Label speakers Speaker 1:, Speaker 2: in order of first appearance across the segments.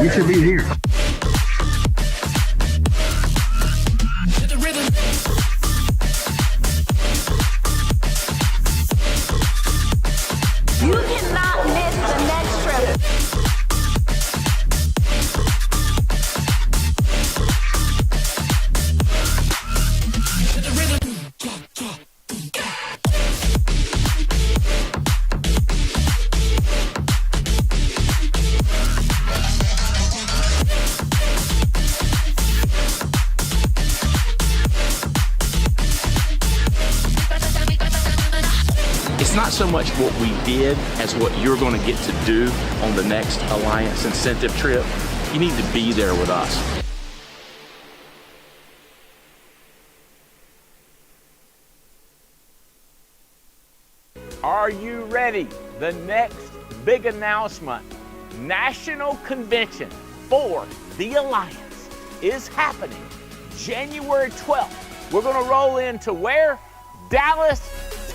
Speaker 1: You should be here.
Speaker 2: You cannot miss the next trip.
Speaker 3: It's not so much what we did as what you're going to get to do on the next Alliance incentive trip. You need to be there with us. Are you ready? The next big announcement, National Convention for the Alliance is happening January 12th. We're going to roll into where? Dallas,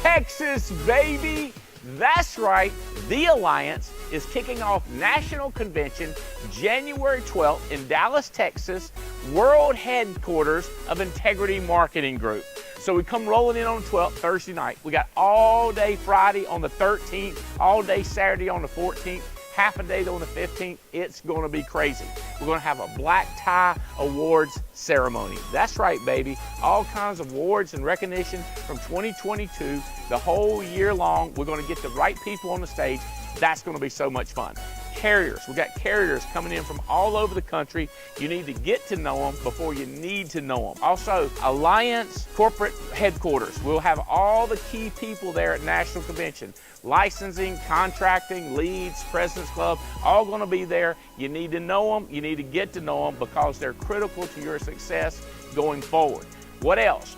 Speaker 3: Texas, baby. That's right. The Alliance is kicking off National Convention January 12th in Dallas, Texas, world headquarters of Integrity Marketing Group. So we come rolling in on the 12th, Thursday night. We got all day Friday on the 13th, all day Saturday on the 14th, half a day on the 15th. It's going to be crazy. We're going to have a black tie awards ceremony. That's right, baby. All kinds of awards and recognition from 2022, the whole year long. We're going to get the right people on the stage. That's going to be so much fun. Carriers, we got carriers coming in from all over the country. You need to get to know them before you need to know them. Also, Alliance corporate headquarters. We'll have all the key people there at National Convention. Licensing, contracting, leads, President's Club, all going to be there. You need to know them. You need to get to know them because they're critical to your success going forward. What else?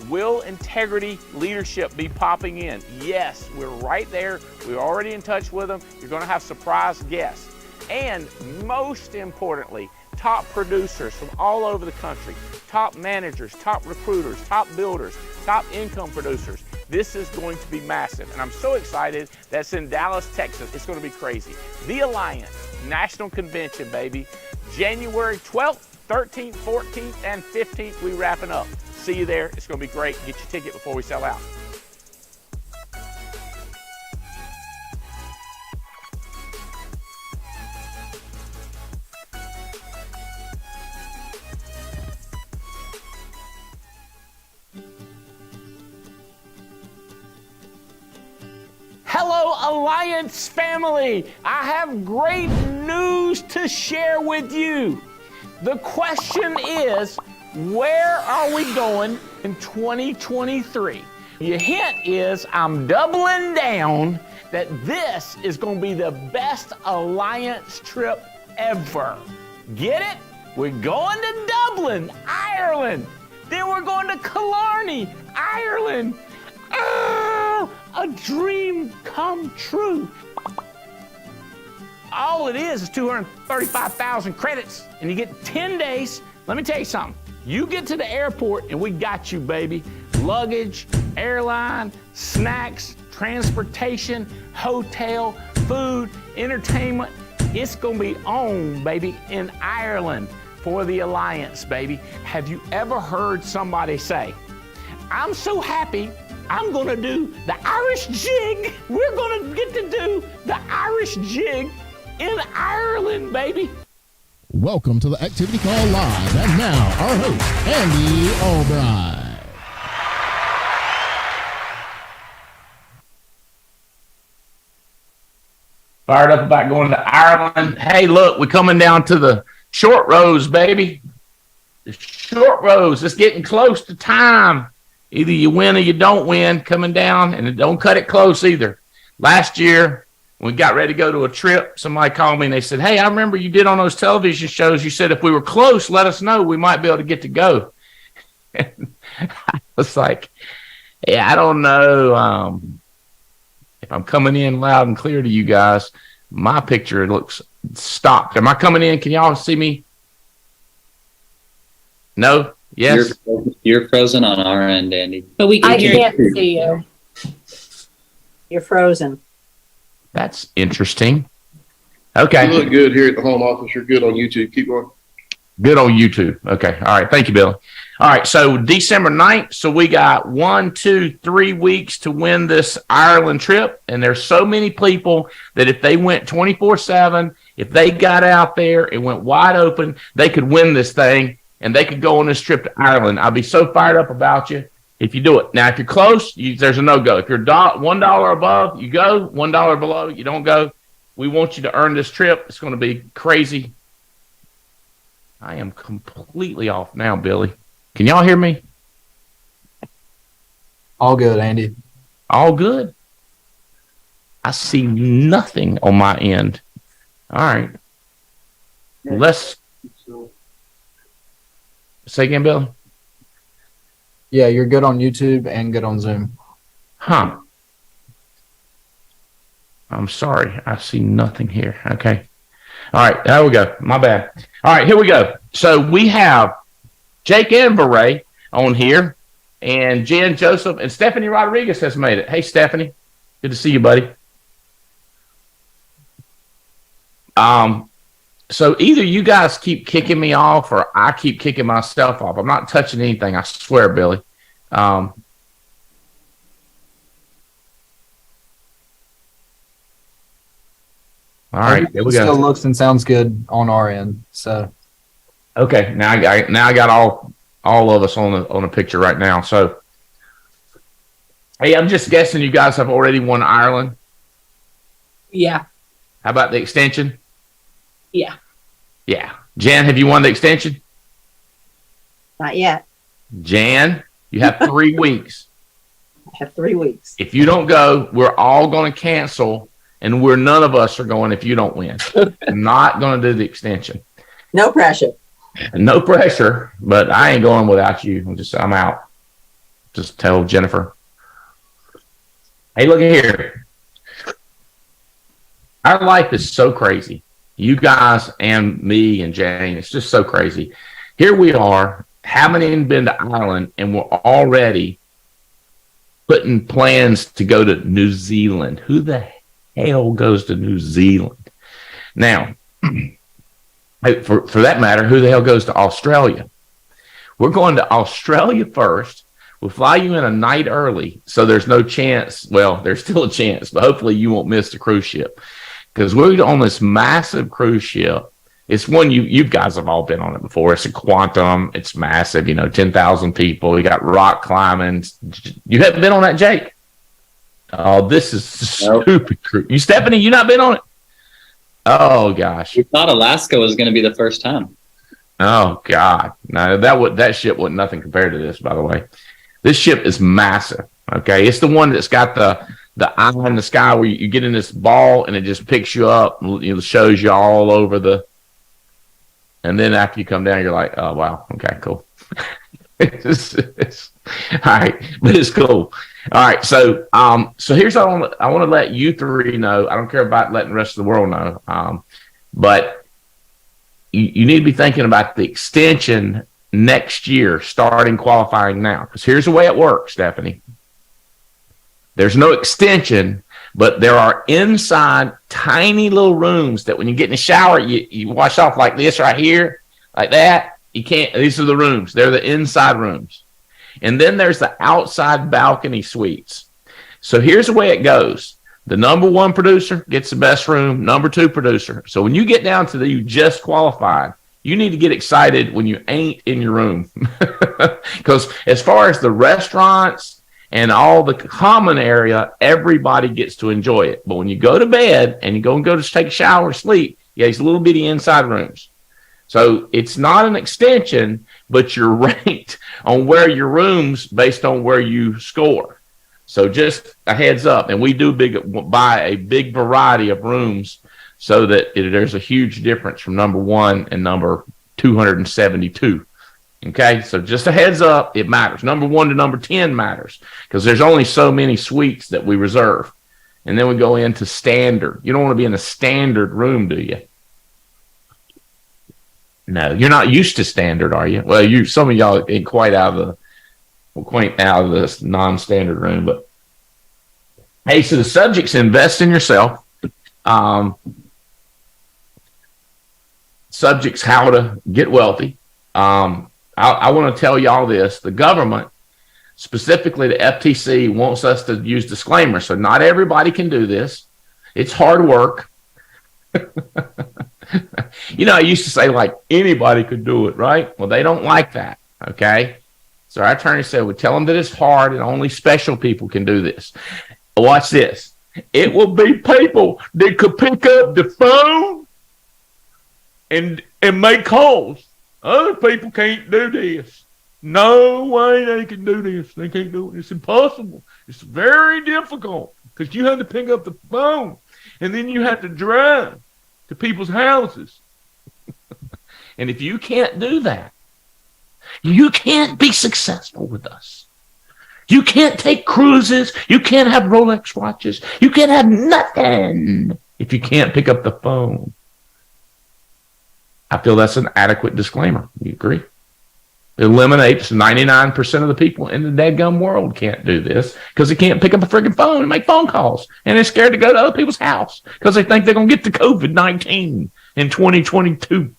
Speaker 3: Will Integrity Leadership be popping in? Yes, we're right there. We're already in touch with them. You're going to have surprise guests. And most importantly, top producers from all over the country, top managers, top recruiters, top builders, top income producers. This is going to be massive. And I'm so excited that's in Dallas, Texas. It's going to be crazy. The Alliance National Convention, baby. January 12th, 13th, 14th, and 15th, we wrapping up. See you there. It's going to be great. Get your ticket before we sell out. Hello, Alliance family. I have great news to share with you. The question is, where are we going in 2023? Your hint is I'm doubling down that this is going to be the best Alliance trip ever. Get it? We're going to Dublin, Ireland. Then we're going to Killarney, Ireland. Oh, a dream come true. All it is 235,000 credits, and you get 10 days. Let me tell you something. You get to the airport and we got you, baby. Luggage, airline, snacks, transportation, hotel, food, entertainment. It's gonna be on, baby, in Ireland for the Alliance, baby. Have you ever heard somebody say, I'm so happy, I'm gonna do the Irish jig. We're gonna get to do the Irish jig in Ireland, baby.
Speaker 4: Welcome to the Activity Call Live, and now our host, Andy Albright.
Speaker 3: Fired up about going to Ireland. Hey, look, we're coming down to the short rows, baby. The short rows. It's getting close to time. Either you win or you don't win coming down, and don't cut it close either. Last year, when we got ready to go to a trip, somebody called me and they said, hey, I remember you did on those television shows. You said if we were close, let us know. We might be able to get to go. And I was like, yeah, I don't know if I'm coming in loud and clear to you guys. My picture looks stopped. Am I coming in? Can y'all see me? No? Yes?
Speaker 5: You're frozen on our end, Andy.
Speaker 6: But we can can't see you. You're frozen.
Speaker 3: That's interesting.
Speaker 1: Okay.
Speaker 7: You look good here at the home office. You're good on YouTube. Keep going.
Speaker 1: Good on YouTube. Okay. All right. Thank you, Billy. All right. So December 9th. So we got 1, 2, 3 weeks to win this Ireland trip. And there's so many people that if they went 24/7, if they got out there and went wide open, they could win this thing and they could go on this trip to Ireland. I'll be so fired up about you if you do it. Now, if you're close, there's a no-go. If you're $1 above, you go. $1 below, you don't go. We want you to earn this trip. It's going to be crazy. I am completely off now, Billy. Can y'all hear me?
Speaker 8: All good, Andy.
Speaker 1: All good? I see nothing on my end. All right. Let's say again, Billy.
Speaker 8: Yeah, you're good on YouTube and good on Zoom.
Speaker 1: Huh. I'm sorry. I see nothing here. Okay. All right. There we go. My bad. All right. Here we go. So we have Jake and Beret on here, and Jen Joseph and Stephanie Rodriguez has made it. Hey, Stephanie. Good to see you, buddy. So either you guys keep kicking me off or I keep kicking myself off. I'm not touching anything. I swear, Billy. All right, there we go.
Speaker 8: Still looks and sounds good on our end. So,
Speaker 1: okay, now I got all of us on a picture right now. So, hey, I'm just guessing you guys have already won Ireland.
Speaker 6: Yeah.
Speaker 1: How about the extension?
Speaker 6: Yeah.
Speaker 1: Yeah. Jan, have you won the extension?
Speaker 9: Not yet.
Speaker 1: Jan, you have 3 weeks.
Speaker 9: I have 3 weeks.
Speaker 1: If you don't go, we're all going to cancel, and none of us are going if you don't win. I'm not going to do the extension.
Speaker 9: No pressure.
Speaker 1: No pressure, but I ain't going without you. I'm out. Just tell Jennifer. Hey, look at here. Our life is so crazy. You guys and me and Jane, it's just so crazy. Here we are, haven't even been to Ireland, and we're already putting plans to go to New Zealand. Who the hell goes to New Zealand? Now, for that matter, who the hell goes to Australia? We're going to Australia first. We'll fly you in a night early, so there's no chance. Well, there's still a chance, but hopefully you won't miss the cruise ship. Because we're on this massive cruise ship. It's one you guys have all been on it before. It's a Quantum. It's massive, 10,000 people. We got rock climbing. You haven't been on that, Jake? Oh, this is stupid cruise. You, Stephanie, you not been on it? Oh, gosh.
Speaker 5: We thought Alaska was going to be the first time.
Speaker 1: Oh, God. No, that ship wasn't nothing compared to this, by the way. This ship is massive, okay? It's the one that's got the eye in the sky where you get in this ball and it just picks you up and it shows you all over and then after you come down, you're like, oh, wow. Okay, cool. It's all right, but it's cool. All right. So here's what I want to let you three know. I don't care about letting the rest of the world know. But you need to be thinking about the extension next year, starting qualifying now. Because here's the way it works, Stephanie. There's no extension, but there are inside tiny little rooms that when you get in the shower, you wash off like this right here, like that. You can't. These are the rooms. They're the inside rooms. And then there's the outside balcony suites. So here's the way it goes. The number one producer gets the best room, number two producer. So when you get down to you just qualified, you need to get excited when you ain't in your room. Because as far as the restaurants, and all the common area, everybody gets to enjoy it. But when you go to bed and you go to take a shower or sleep, these little bitty inside rooms. So it's not an extension, but you're ranked on where your rooms based on where you score. So just a heads up. And we do buy a big variety of rooms so that there's a huge difference from number one and number 272. Okay, so just a heads up, it matters. Number 1 to number 10 matters because there's only so many suites that we reserve. And then we go into standard. You don't want to be in a standard room, do you? No, you're not used to standard, are you? Well, some of y'all ain't quite out of this non-standard room. But hey, so the subject's invest in yourself. subject's how to get wealthy. I want to tell y'all this. The government, specifically the FTC, wants us to use disclaimers. So not everybody can do this. It's hard work. I used to say like anybody could do it, right? Well, they don't like that, okay? So our attorney said, we tell them that it's hard and only special people can do this. Watch this. It will be people that could pick up the phone and make calls. Other people can't do this. No way they can do this. They can't do it. It's impossible. It's very difficult because you have to pick up the phone and then you have to drive to people's houses. And if you can't do that, you can't be successful with us. You can't take cruises. You can't have Rolex watches. You can't have nothing if you can't pick up the phone. I feel that's an adequate disclaimer. You agree? It eliminates 99% of the people in the dadgum world can't do this because they can't pick up a freaking phone and make phone calls. And they're scared to go to other people's house because they think they're going to get the COVID-19 in 2022.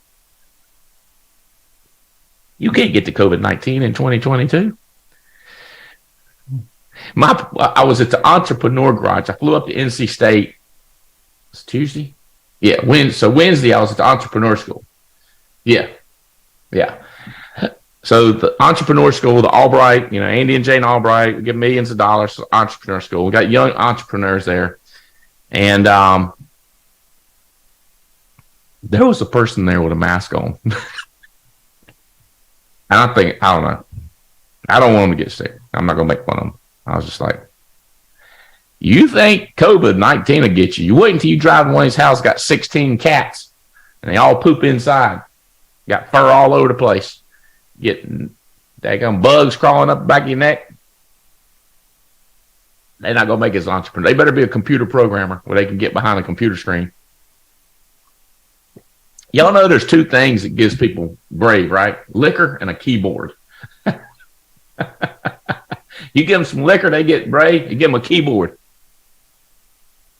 Speaker 1: You can't get the COVID-19 in 2022. I was at the Entrepreneur Garage. I flew up to NC State. It's Tuesday? Yeah, Wednesday I was at the Entrepreneur School. Yeah. So the Entrepreneur School, the Albright, Andy and Jane Albright, we give millions of dollars to the Entrepreneur School. We got young entrepreneurs there. And there was a person there with a mask on. I don't know. I don't want them to get sick. I'm not going to make fun of them. I was just like, you think COVID-19 will get you? You wait until you drive in one of these houses, got 16 cats, and they all poop inside. Got fur all over the place. Getting daggone bugs crawling up the back of your neck. They're not going to make it as an entrepreneur. They better be a computer programmer where they can get behind a computer screen. Y'all know there's two things that gives people brave, right? Liquor and a keyboard. You give them some liquor, they get brave. You give them a keyboard.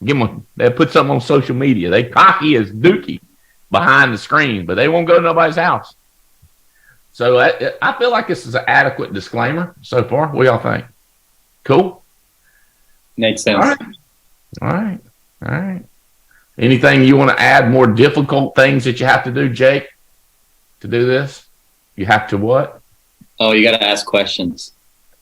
Speaker 1: They put something on social media. They cocky as dookie behind the screen, but they won't go to nobody's house. So I feel like this is an adequate disclaimer so far. What do y'all think? Cool?
Speaker 5: Makes sense.
Speaker 1: All right. Anything you want to add? More difficult things that you have to do, Jake, to do this? You have to what?
Speaker 5: Oh, you got to ask questions.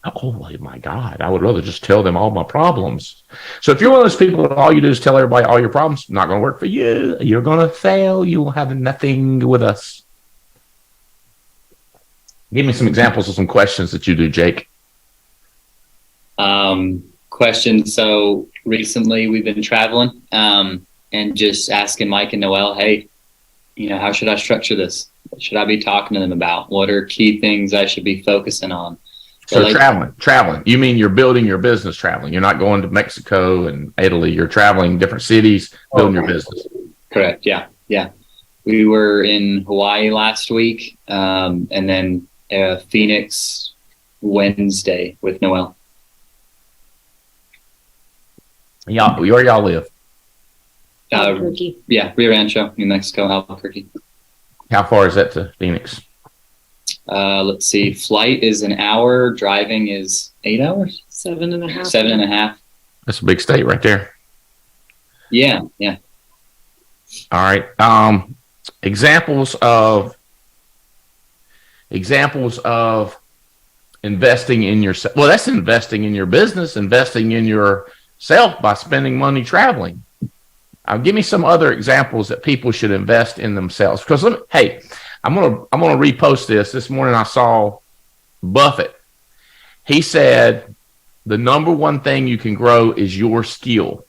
Speaker 1: Oh my God. I would rather just tell them all my problems. So if you're one of those people that all you do is tell everybody all your problems, not going to work for you. You're going to fail. You will have nothing with us. Give me some examples of some questions that you do, Jake.
Speaker 5: Questions. So recently we've been traveling and just asking Mike and Noel, hey, how should I structure this? What should I be talking to them about? What are key things I should be focusing on?
Speaker 1: So traveling. You mean you're building your business traveling. You're not going to Mexico and Italy. You're traveling different cities, building your business.
Speaker 5: Correct. Yeah. We were in Hawaii last week and then Phoenix Wednesday with Noel.
Speaker 1: Where y'all live?
Speaker 6: Albuquerque.
Speaker 5: Yeah, Rio Rancho, New Mexico, Albuquerque.
Speaker 1: How far is that to Phoenix?
Speaker 5: Let's see. Flight is an hour. Driving is 8 hours.
Speaker 6: 7.5.
Speaker 5: 7.5.
Speaker 1: That's a big state right there.
Speaker 5: Yeah.
Speaker 1: All right. Examples of investing in yourself. Well, that's investing in your business, investing in yourself by spending money traveling. Give me some other examples that people should invest in themselves. Because I'm gonna repost this. This morning I saw Buffett. He said the number one thing you can grow is your skill.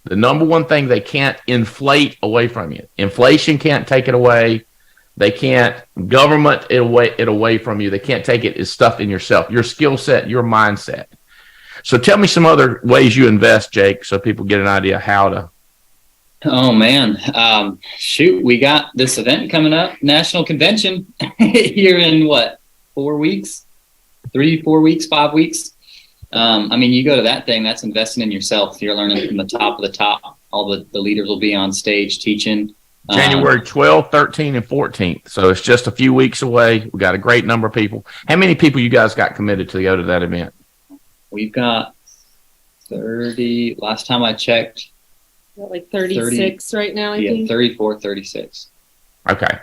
Speaker 1: The number one thing they can't inflate away from you. Inflation can't take it away. They can't government it away from you. They can't take it as stuff in yourself. Your skill set, your mindset. So tell me some other ways you invest, Jake, so people get an idea how to.
Speaker 5: Oh man, shoot! We got this event coming up, National Convention, here in 4 weeks, 3, 4 weeks, 5 weeks. You go to that thing, that's investing in yourself. You're learning from the top of the top. All the leaders will be on stage teaching.
Speaker 1: January 12th, 13th, and 14th. So it's just a few weeks away. We got a great number of people. How many people you guys got committed to go to that event?
Speaker 5: We've got 30. Last time I checked,
Speaker 6: Like 36 right now, I
Speaker 5: yeah,
Speaker 6: think.
Speaker 5: 34, 36.
Speaker 1: Okay.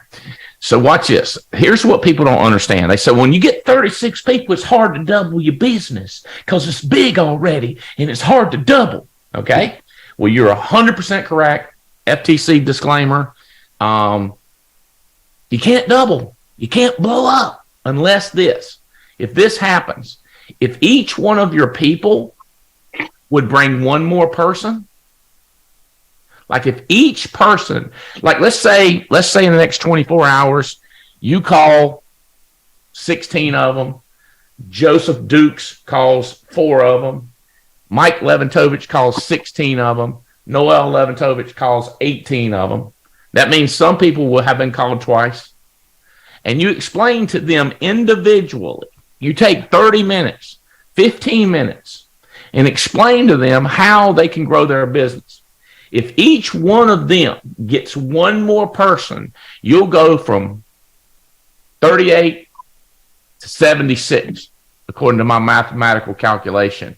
Speaker 1: So watch this. Here's what people don't understand. They say when you get 36 people, it's hard to double your business because it's big already and it's hard to double. Okay. Well, you're 100% correct. FTC disclaimer. You can't double. You can't blow up unless if this happens, if each one of your people would bring one more person, like if each person, like let's say in the next 24 hours, you call 16 of them, Joseph Dukes calls 4 of them, Mike Leventovich calls 16 of them, Noel Leventovich calls 18 of them. That means some people will have been called twice. And you explain to them individually. You take 30 minutes, 15 minutes, and explain to them how they can grow their business. If each one of them gets one more person, you'll go from 38 to 76, according to my mathematical calculation.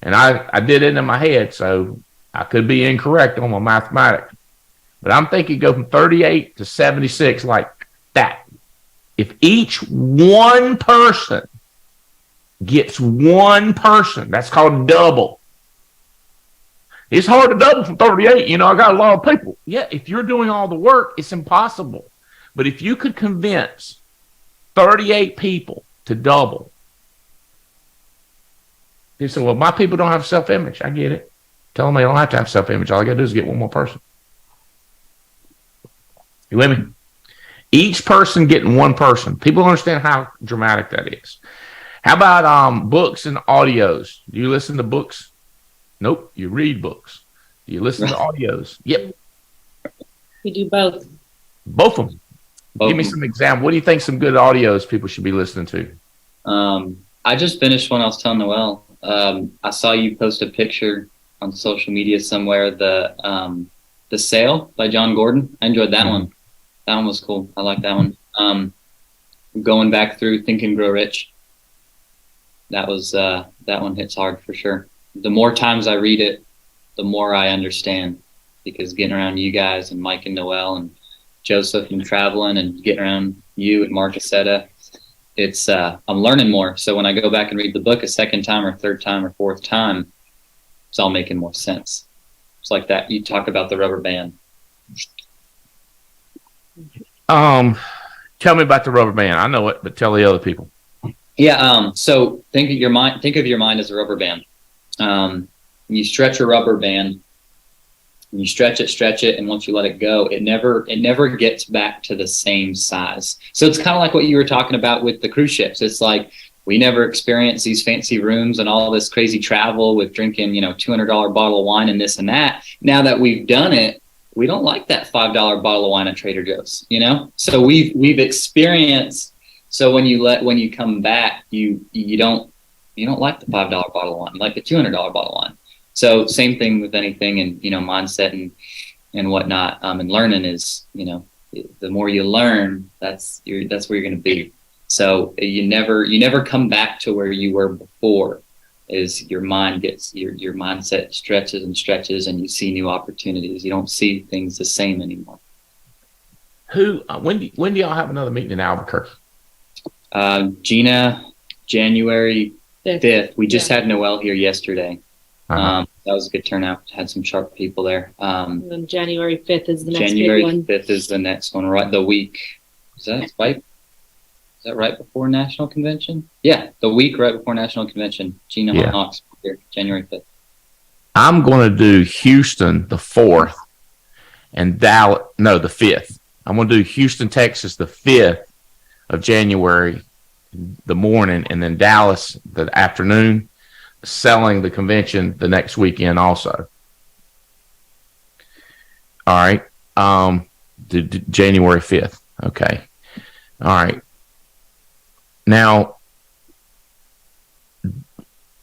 Speaker 1: And I did it in my head, so I could be incorrect on my mathematics. But I'm thinking go from 38 to 76 like that. If each one person gets one person, that's called double. It's hard to double from 38. I got a lot of people. Yeah, if you're doing all the work, it's impossible. But if you could convince 38 people to double, you say, well, my people don't have self-image. I get it. Tell them they don't have to have self-image. All I got to do is get one more person. You with me? Each person getting one person. People don't understand how dramatic that is. How about books and audios? Do you listen to books? Nope. You read books. Do you listen to audios? Yep.
Speaker 6: We do both.
Speaker 1: Both of them. Give me some examples. What do you think some good audios people should be listening to?
Speaker 5: I just finished one I was telling Noel. I saw you post a picture on social media somewhere, the Sale by John Gordon. I enjoyed that one. That one was cool. I like that one. Going back through Think and Grow Rich. That one hits hard for sure. The more times I read it, the more I understand, because getting around you guys and Mike and Noel and Joseph and traveling and getting around you and Mark Aceta, I'm learning more. So when I go back and read the book a second time or third time or fourth time, it's all making more sense. It's like that. You talk about the rubber band.
Speaker 1: Tell me about the rubber band. I know it, but tell the other people.
Speaker 5: Yeah. So think of your mind as a rubber band. You stretch a rubber band, you stretch it, and once you let it go, it never gets back to the same size. So it's kind of like what you were talking about with the cruise ships. It's like we never experienced these fancy rooms and all this crazy travel with drinking, $200 bottle of wine and this and that. Now that we've done it, we don't like that $5 bottle of wine at Trader Joe's, So we've experienced. So when you come back, you don't like the $5 bottle of wine, you like the $200 bottle of wine. So same thing with anything, and mindset and whatnot. And learning is, the more you learn, that's where you're going to be. So you never come back to where you were before. Is your mind gets your mindset stretches and stretches, and you see new opportunities. You don't see things the same anymore.
Speaker 1: When do y'all have another meeting in Albuquerque?
Speaker 5: Gina, January 5th. We just had Noel here yesterday.
Speaker 1: Uh-huh.
Speaker 5: That was a good turnout. Had some sharp people there.
Speaker 6: And then January 5th is the next
Speaker 5: January
Speaker 6: big one.
Speaker 5: 5th is the next one, right? The week. Is that right? Is that right before National Convention? Yeah, the week right before National Convention. Gina Hawks here, January 5th.
Speaker 1: I'm going to do Houston the 4th and Dallas, no, the 5th. I'm going to do Houston, Texas the 5th of January, the morning, and then Dallas the afternoon, selling the convention the next weekend also. All right. January 5th. Okay. All right. Now,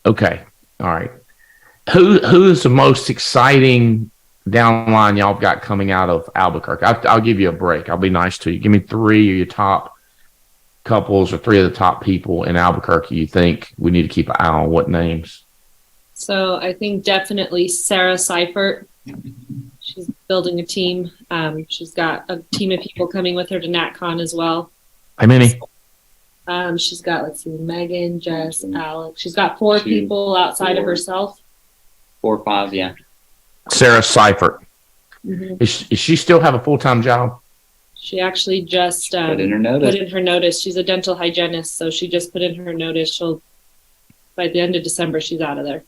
Speaker 1: okay. All right. Who is the most exciting down the line y'all got coming out of Albuquerque? I'll give you a break. I'll be nice to you. Give me 3 of your top couples or 3 of the top people in Albuquerque you think we need to keep an eye on. What names?
Speaker 6: So I think definitely Sarah Seifert. She's building a team. She's got a team of people coming with her to NatCon as well.
Speaker 1: How many?
Speaker 6: She's got, let's see, Megan, Jess, Alex. She's got 4 people outside of herself.
Speaker 5: 4 or 5, yeah.
Speaker 1: Sarah Seifert.
Speaker 6: Mm-hmm.
Speaker 1: Is she still have a full-time job?
Speaker 6: She actually just
Speaker 5: Put in her notice.
Speaker 6: She's a dental hygienist, so she just put in her notice. She'll, by the end of December, she's out of there.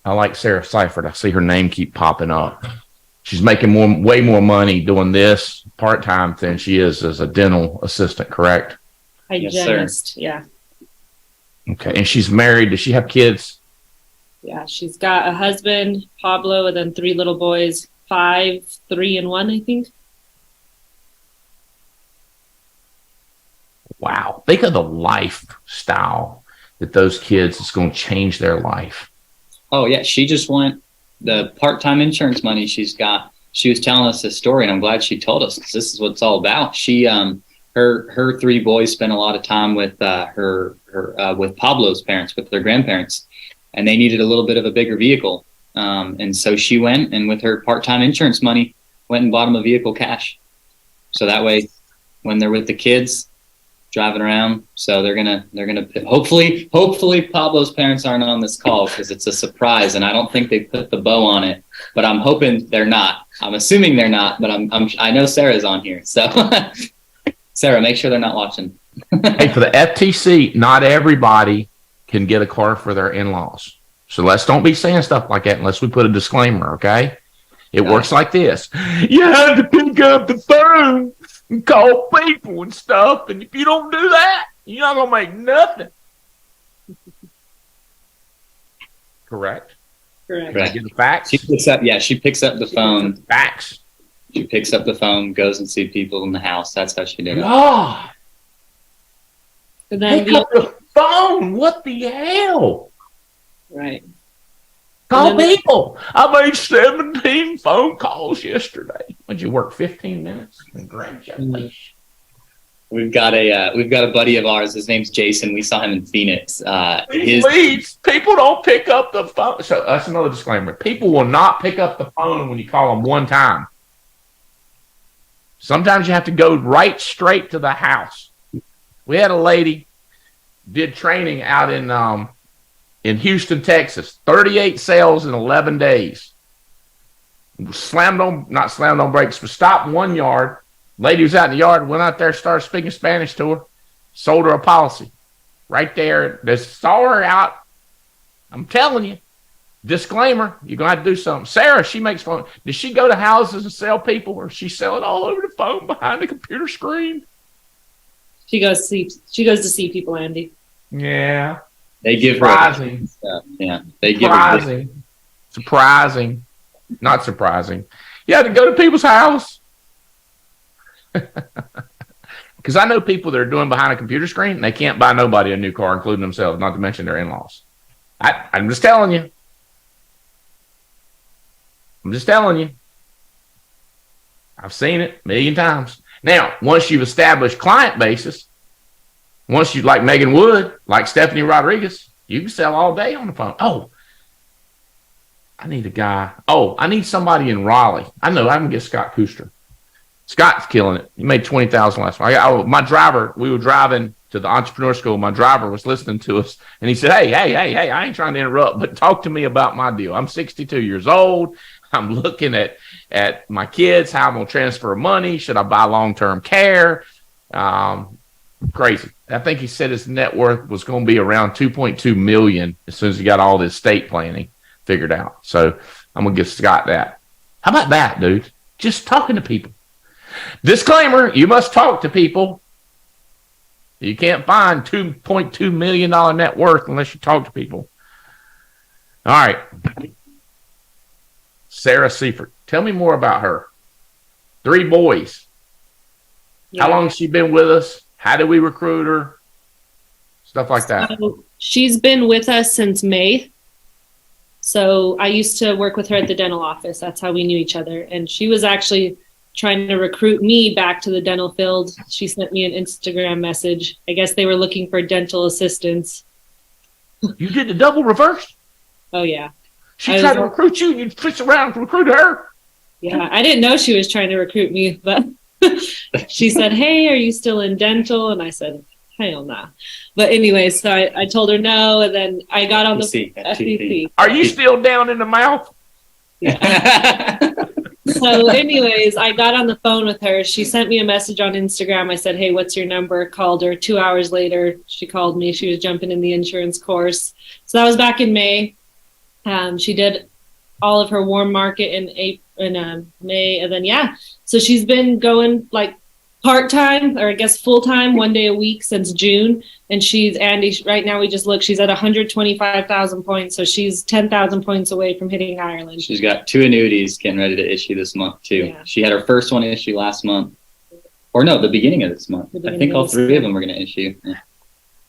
Speaker 1: I like Sarah Seifert. I see her name keep popping up. She's making way more money doing this part-time than she is as a dental assistant, correct?
Speaker 6: Hygienist, yeah.
Speaker 1: Okay, and she's married. Does she have kids?
Speaker 6: Yeah, she's got a husband, Pablo, and then 3 little boys, 5, 3, and 1, I think.
Speaker 1: Wow. Think of the lifestyle that those kids is going to change their life.
Speaker 5: Oh, yeah. She just went the part-time insurance money she's got. She was telling us this story, and I'm glad she told us because this is what it's all about. She, her 3 boys spent a lot of time with with Pablo's parents, with their grandparents, and they needed a little bit of a bigger vehicle. And so she went and with her part-time insurance money, went and bought them a vehicle cash. So that way, when they're with the kids, driving around. So they're gonna hopefully Pablo's parents aren't on this call because it's a surprise, and I don't think they put the bow on it. But I'm hoping they're not. I'm assuming they're not, but I know Sarah's on here. So Sarah, make sure they're not watching.
Speaker 1: Hey, for the FTC, not everybody can get a car for their in-laws. So let's don't be saying stuff like that unless we put a disclaimer, okay? It works like this. You have to pick up the phone and call people and stuff, and if you don't do that, you're not going to make nothing. Correct?
Speaker 6: Correct.
Speaker 1: Can I get the facts?
Speaker 5: She picks up the phone.
Speaker 1: Facts.
Speaker 5: She picks up the phone, goes and sees people in the house. That's how she did it.
Speaker 1: God.
Speaker 6: And then
Speaker 1: Pick up the phone. What the hell?
Speaker 6: right.
Speaker 1: Call
Speaker 6: And then-
Speaker 1: people. I made 17 phone calls yesterday. Would you work 15 minutes? Congratulations.
Speaker 5: We've got a buddy of ours. His name's Jason. We saw him in Phoenix.
Speaker 1: Please, people don't pick up the phone. So that's another disclaimer. People will not pick up the phone when you call them one time. Sometimes you have to go right straight to the house. We had a lady did training out in Houston, Texas. 38 sales in 11 days. Not slammed on brakes, but stopped 1 yard. Lady was out in the yard, went out there, started speaking Spanish to her, sold her a policy. Right there. They saw her out. I'm telling you. Disclaimer, you're going to have to do something. Sarah, she makes phone. Does she go to houses and sell people, or she sell it all over the phone behind the computer screen?
Speaker 6: She goes to see people, Andy.
Speaker 1: Yeah.
Speaker 5: They give
Speaker 1: Surprising.
Speaker 5: her stuff. Yeah. They give her
Speaker 1: Surprising. Not surprising. You have to go to people's house. Because I know people that are doing behind a computer screen, and they can't buy nobody a new car, including themselves, not to mention their in-laws. I'm just telling you. I've seen it 1,000,000 times. Now, once you've established client basis, once you like Megan Wood, like Stephanie Rodriguez, you can sell all day on the phone. Oh, I need a guy. Oh, I need somebody in Raleigh. I know I can get Scott Kuster. Scott's killing it. He made $20,000 last month. My driver, we were driving to the entrepreneur school. My driver was listening to us, and he said, hey, I ain't trying to interrupt, but talk to me about my deal. I'm 62 years old. I'm looking at my kids, how I'm going to transfer money. Should I buy long-term care? Crazy. I think he said his net worth was going to be around $2.2 million as soon as he got all this estate planning figured out. So I'm going to give Scott that. How about that, dude? Just talking to people. Disclaimer, you must talk to people. You can't find $2.2 million net worth unless you talk to people. All right. Sarah Seifert. Tell me more about her. 3 boys.
Speaker 6: Yeah.
Speaker 1: How long has she been with us? How did we recruit her? Stuff like that.
Speaker 6: So she's been with us since May. So I used to work with her at the dental office. That's how we knew each other. And she was actually trying to recruit me back to the dental field. She sent me an Instagram message. I guess they were looking for dental assistants.
Speaker 1: You did the double reverse?
Speaker 6: Oh, yeah.
Speaker 1: She tried to recruit you, and you switched around to recruit her?
Speaker 6: Yeah, I didn't know she was trying to recruit me, but she said, hey, are you still in dental? And I said, hell no. But anyway, so I told her no, and then I got on the FCC.
Speaker 1: Are you still down in the mouth?
Speaker 6: Yeah. So anyways, I got on the phone with her. She sent me a message on Instagram. I said, hey, what's your number? Called her. 2 hours later, she called me. She was jumping in the insurance course. So that was back in May. She did all of her warm market in May. And then, yeah, so she's been going like part-time, or I guess full-time, 1 day a week since June. And she's, Andy, right now we just look, she's at 125,000 points. So she's 10,000 points away from hitting Ireland.
Speaker 5: She's got 2 annuities getting ready to issue this month too.
Speaker 6: Yeah.
Speaker 5: She had her first one issue last month. Or no, the beginning of this month. I think all 3 of them were going to issue. Yeah.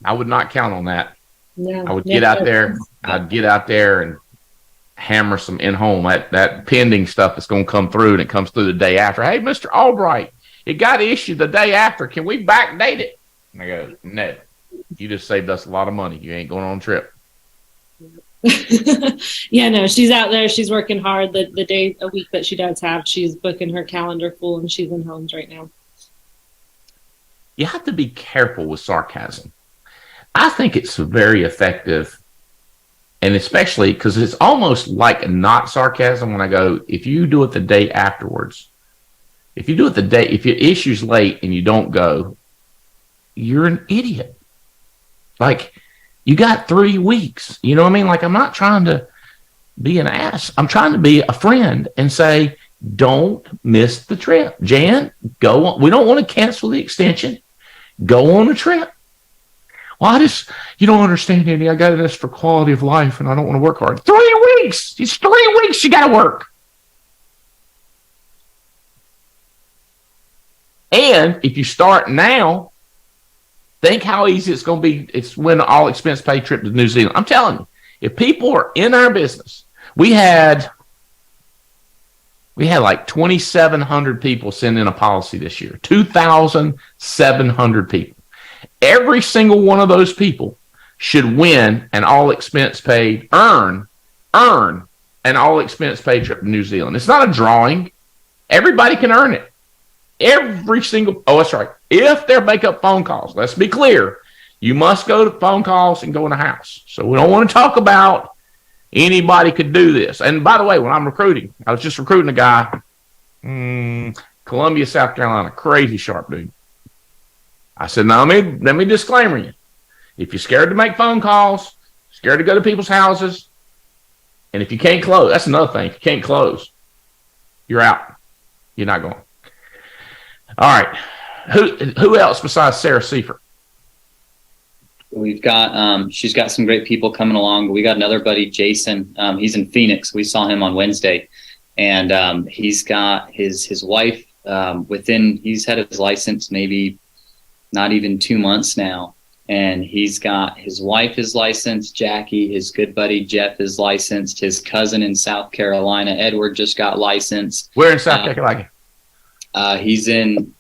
Speaker 1: I would not count on that.
Speaker 6: No,
Speaker 1: I would get out there. I'd get out there and hammer some in-home. That pending stuff is going to come through, and it comes through the day after. Hey, Mr. Albright, it got issued the day after. Can we backdate it? And I go, no. You just saved us a lot of money. You ain't going on a trip.
Speaker 6: Yeah, no, she's out there. She's working hard. The day a week that she does have, she's booking her calendar full, and she's in homes right now.
Speaker 1: You have to be careful with sarcasm. I think it's very effective, and especially because it's almost like not sarcasm when I go, if you do it the day afterwards, if you do it the day, if your issue's late and you don't go, you're an idiot. Like, you got 3 weeks. You know what I mean? Like, I'm not trying to be an ass. I'm trying to be a friend and say, don't miss the trip. Jan, go on. We don't want to cancel the extension. Go on a trip. Well, you don't understand, Andy. I got this for quality of life, and I don't want to work hard. 3 weeks. It's 3 weeks you got to work. And if you start now, think how easy it's going to be. It's when all expense paid trip to New Zealand. I'm telling you, if people are in our business, we had like 2,700 people send in a policy this year. 2,700 people. Every single one of those people should win an all expense paid, earn an all expense paid trip to New Zealand. It's not a drawing. Everybody can earn it. That's right. If they make up phone calls, let's be clear. You must go to phone calls and go in a house. So we don't want to talk about anybody could do this. And by the way, when I'm recruiting, I was just recruiting a guy, Columbia, South Carolina, crazy sharp dude. I said, now let me disclaimer you. If you're scared to make phone calls, scared to go to people's houses, and if you can't close, that's another thing. If you can't close, you're out. You're not going. All right. Who else besides Sarah Seifert?
Speaker 5: We've got she's got some great people coming along. We got another buddy, Jason. He's in Phoenix. We saw him on Wednesday, and he's got his wife he's had his license maybe not even 2 months now, and he's got his wife is licensed, Jackie, his good buddy Jeff is licensed, his cousin in South Carolina, Edward, just got licensed.
Speaker 1: Where in South Carolina?
Speaker 5: He's in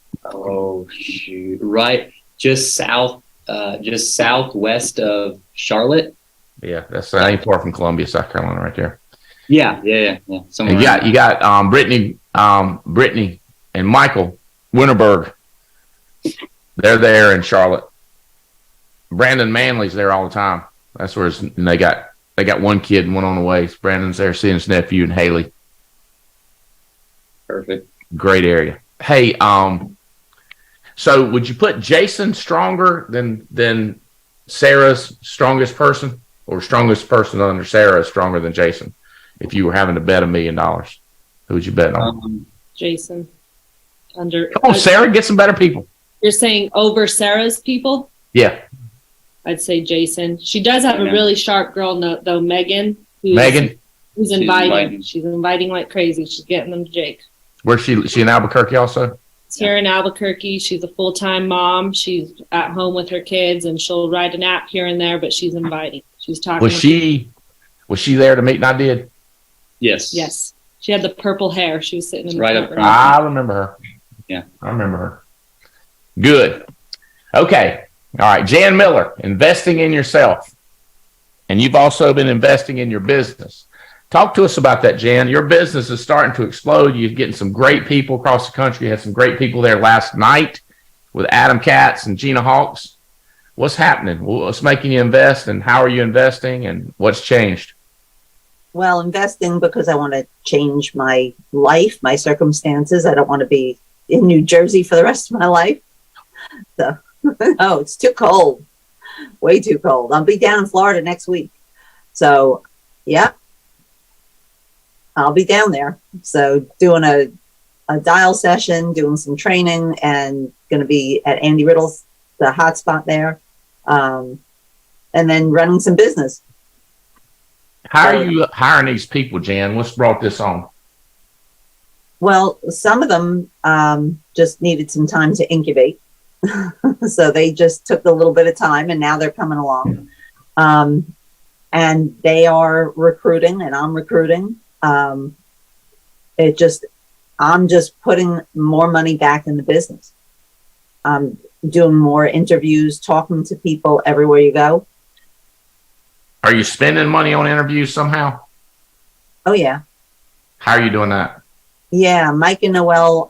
Speaker 5: right just southwest of Charlotte.
Speaker 1: Yeah, that ain't far from Columbia, South Carolina, right there.
Speaker 5: Yeah.
Speaker 1: And you got Brittany and Michael Winterberg. They're there in Charlotte. Brandon Manley's there all the time. That's where they got one kid and one on the way. Brandon's there seeing his nephew and Haley.
Speaker 5: Perfect.
Speaker 1: Great area. Hey, so would you put Jason stronger than Sarah's strongest person, or strongest person under Sarah is stronger than Jason? If you were having to bet $1 million, who would you bet on?
Speaker 6: Jason.
Speaker 1: Come on, Sarah, get some better people.
Speaker 6: You're saying over Sarah's people?
Speaker 1: Yeah.
Speaker 6: I'd say Jason. She does have a really sharp girl, though, Megan. Who's inviting. She's inviting like crazy. She's getting them to Jake.
Speaker 1: Where's she in Albuquerque also?
Speaker 6: She's here in Albuquerque. She's a full-time mom. She's at home with her kids, and she'll ride an app here and there, but she's inviting. She's talking.
Speaker 1: Was she there the meeting I did?
Speaker 5: Yes.
Speaker 6: Yes. She had the purple hair. She was sitting in the
Speaker 5: Right
Speaker 6: front
Speaker 5: up
Speaker 6: row.
Speaker 5: front.
Speaker 1: I remember her.
Speaker 5: Yeah.
Speaker 1: I remember her. Good. Okay. All right. Jan Miller, investing in yourself. And you've also been investing in your business. Talk to us about that, Jan. Your business is starting to explode. You're getting some great people across the country. You had some great people there last night with Adam Katz and Gina Hawks. What's happening? What's making you invest, and how are you investing, and what's changed?
Speaker 9: Well, investing because I want to change my life, my circumstances. I don't want to be in New Jersey for the rest of my life. So, no, it's too cold. Way too cold. I'll be down in Florida next week. So, yeah, I'll be down there. So doing a dial session, doing some training, and going to be at Andy Riddle's, the hot spot there. And then running some business.
Speaker 1: How are you hiring these people, Jan? What's brought this on?
Speaker 9: Well, some of them just needed some time to incubate. So they just took a little bit of time, and now they're coming along. And they are recruiting, and I'm recruiting. I'm just putting more money back in the business. I'm doing more interviews, talking to people everywhere you go.
Speaker 1: Are you spending money on interviews somehow?
Speaker 9: Oh, yeah.
Speaker 1: How are you doing that?
Speaker 9: Yeah, Mike and Noel,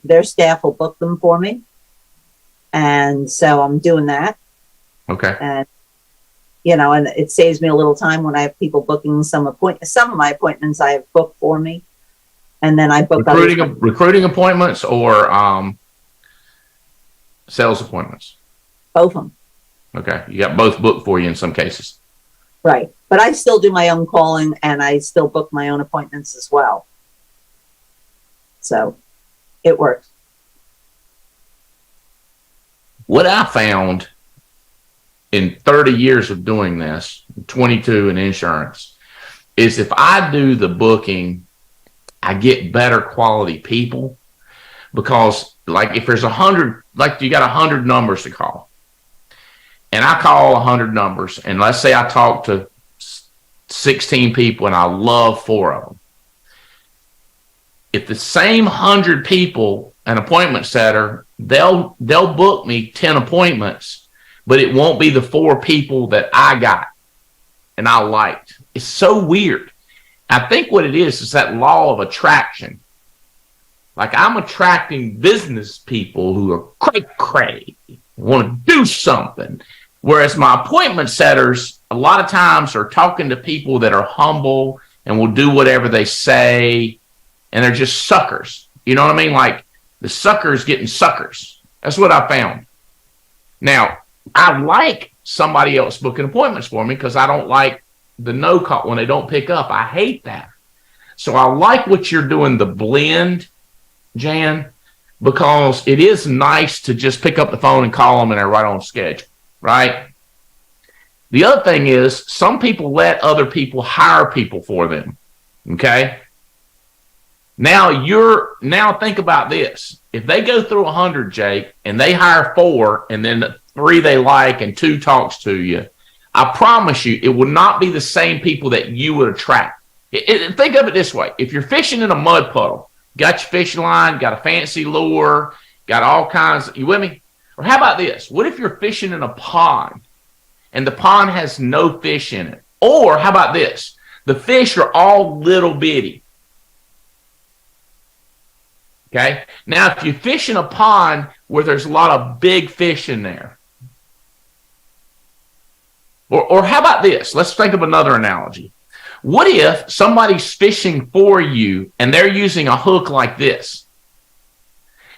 Speaker 9: their staff will book them for me. And so I'm doing that.
Speaker 1: Okay.
Speaker 9: And, and it saves me a little time when I have people booking some of my appointments I have booked for me. And then I book
Speaker 1: recruiting appointments or sales appointments?
Speaker 9: both of them.
Speaker 1: Okay. You got both booked for you in some cases.
Speaker 9: Right. But I still do my own calling, and I still book my own appointments as well. So it works.
Speaker 1: What I found in 30 years of doing this, 22 in insurance, is if I do the booking, I get better quality people, because like if there's 100, like you got 100 numbers to call, and I call 100 numbers, and let's say I talk to 16 people and I love 4 of them. If the same 100 people, an appointment setter, they'll book me 10 appointments, but it won't be the 4 people that I got and I liked. It's so weird. I think what it is that law of attraction. Like, I'm attracting business people who are cray, want to do something. Whereas my appointment setters, a lot of times, are talking to people that are humble and will do whatever they say, and they're just suckers. You know what I mean? Like, the suckers getting suckers. That's what I found. Now, I like somebody else booking appointments for me because I don't like the no call when they don't pick up. I hate that. So I like what you're doing, the blend, Jan, because it is nice to just pick up the phone and call them and they're right on schedule, right? The other thing is some people let other people hire people for them, okay? Now think about this. If they go through 100, Jake, and they hire 4 and then 3 they like and 2 talks to you, I promise you it will not be the same people that you would attract. Think of it this way. If you're fishing in a mud puddle, got your fishing line, got a fancy lure, got all kinds. You with me? Or how about this? What if you're fishing in a pond and the pond has no fish in it? Or how about this? The fish are all little bitty. Okay? Now, if you fish in a pond where there's a lot of big fish in there, or how about this? Let's think of another analogy. What if somebody's fishing for you and they're using a hook like this?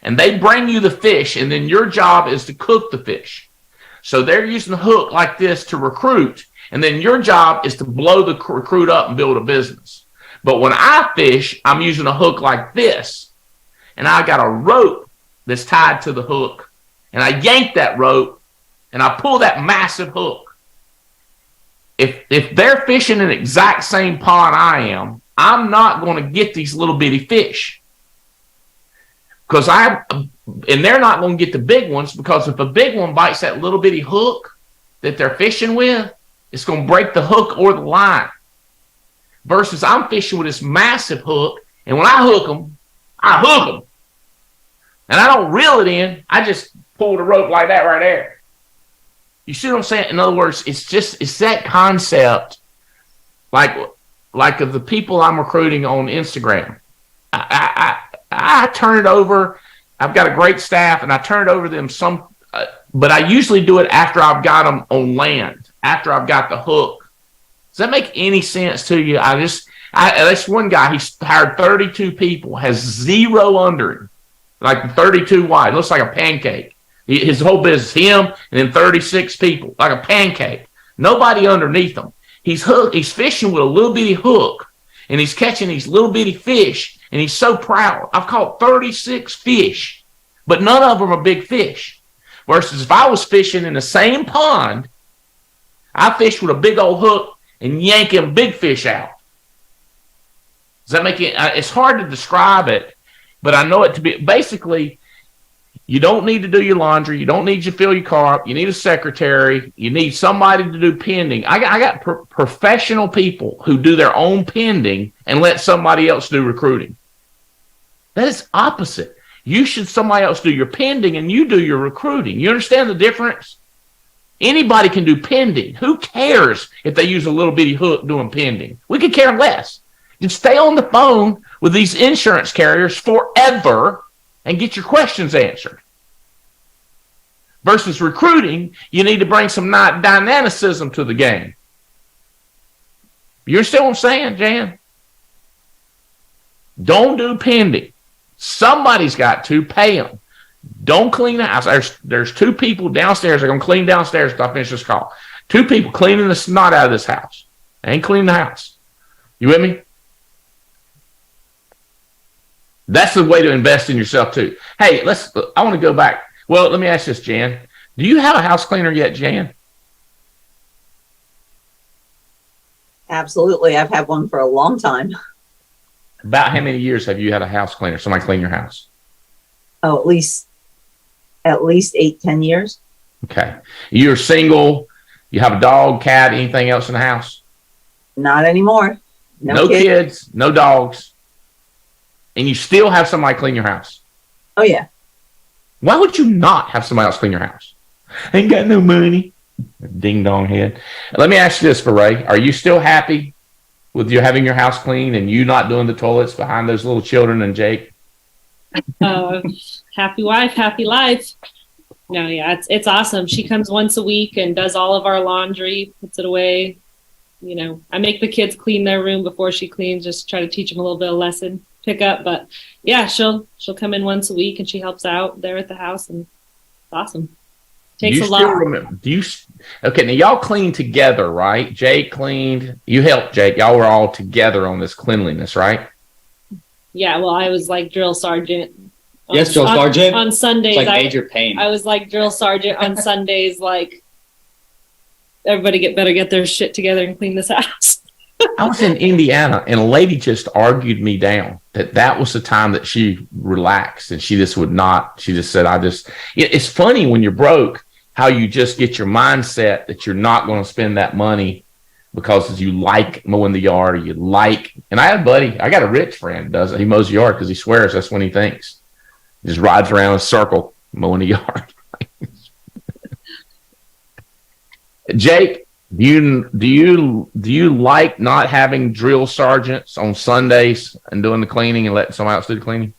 Speaker 1: And they bring you the fish, and then your job is to cook the fish. So they're using the hook like this to recruit, and then your job is to blow the recruit up and build a business. But when I fish, I'm using a hook like this, and I got a rope that's tied to the hook, and I yank that rope, and I pull that massive hook. If they're fishing in the exact same pond I am, I'm not going to get these little bitty fish. And they're not going to get the big ones, because if a big one bites that little bitty hook that they're fishing with, it's going to break the hook or the line. versus I'm fishing with this massive hook. And when I hook them, and I don't reel it in. I just pull the rope like that right there. You see what I'm saying? In other words, it's that concept, like of the people I'm recruiting on Instagram. I turn it over. I've got a great staff, and I turn it over to them but I usually do it after I've got them on land, after I've got the hook. Does that make any sense to you? That's one guy. He's hired 32 people, has 0 under him, like 32 wide. Looks like a pancake. His whole business, him and then 36 people, like a pancake. Nobody underneath him. He's fishing with a little bitty hook, and he's catching these little bitty fish, and he's so proud. I've caught 36 fish, but none of them are big fish. Versus if I was fishing in the same pond, I fish with a big old hook and yank them big fish out. Does that make it? It's hard to describe it, but I know it to be basically. You don't need to do your laundry. You don't need to fill your car up. You need a secretary. You need somebody to do pending. I got professional people who do their own pending and let somebody else do recruiting. That is opposite. You should somebody else do your pending and you do your recruiting. You understand the difference? Anybody can do pending. Who cares if they use a little bitty hook doing pending? We could care less. Just stay on the phone with these insurance carriers forever and get your questions answered. Versus recruiting, you need to bring some dynamicism to the game. You understand what I'm saying, Jan? Don't do pending. Somebody's got to pay them. Don't clean the house. There's 2 people downstairs that are going to clean downstairs after I finish this call. 2 people cleaning the snot out of this house. They ain't cleaning the house. You with me? That's the way to invest in yourself too. Hey, I want to go back. Well, let me ask this, Jan. Do you have a house cleaner yet, Jan?
Speaker 9: Absolutely. I've had one for a long time.
Speaker 1: About how many years have you had a house cleaner? Somebody clean your house?
Speaker 9: Oh, at least 8-10 years.
Speaker 1: Okay. You're single. You have a dog, cat, anything else in the house?
Speaker 9: Not anymore.
Speaker 1: No kids, no dogs. And you still have somebody clean your house?
Speaker 9: Oh, yeah.
Speaker 1: Why would you not have somebody else clean your house? Ain't got no money. Ding dong head. Let me ask you this, Ray. Are you still happy with you having your house clean and you not doing the toilets behind those little children and Jake?
Speaker 6: Happy wife, happy life. No, yeah, it's awesome. She comes once a week and does all of our laundry, puts it away. You know, I make the kids clean their room before she cleans, just try to teach them a little bit of lesson. Pick up, but yeah, she'll come in once a week and she helps out there at the house, and it's awesome. Takes a lot. Okay, now y'all clean together, right? Jake cleaned. You helped Jake. Y'all were all together on this cleanliness, right? Yeah, well, I was like drill sergeant.
Speaker 5: Yes, drill sergeant.
Speaker 6: On Sundays,
Speaker 5: it's like Major Payne.
Speaker 6: I was like drill sergeant on Sundays. Like, everybody better get their shit together and clean this house.
Speaker 1: I was in Indiana, and a lady just argued me down that was the time that she relaxed, and she just would not. She just said, it's funny when you're broke, how you just get your mindset that you're not going to spend that money because you like mowing the yard, or you like, and I had a buddy, I got a rich friend, does it. He mows the yard because he swears that's when he thinks. He just rides around in a circle mowing the yard. Jake, do you like not having drill sergeants on Sundays and doing the cleaning and letting somebody else do the cleaning?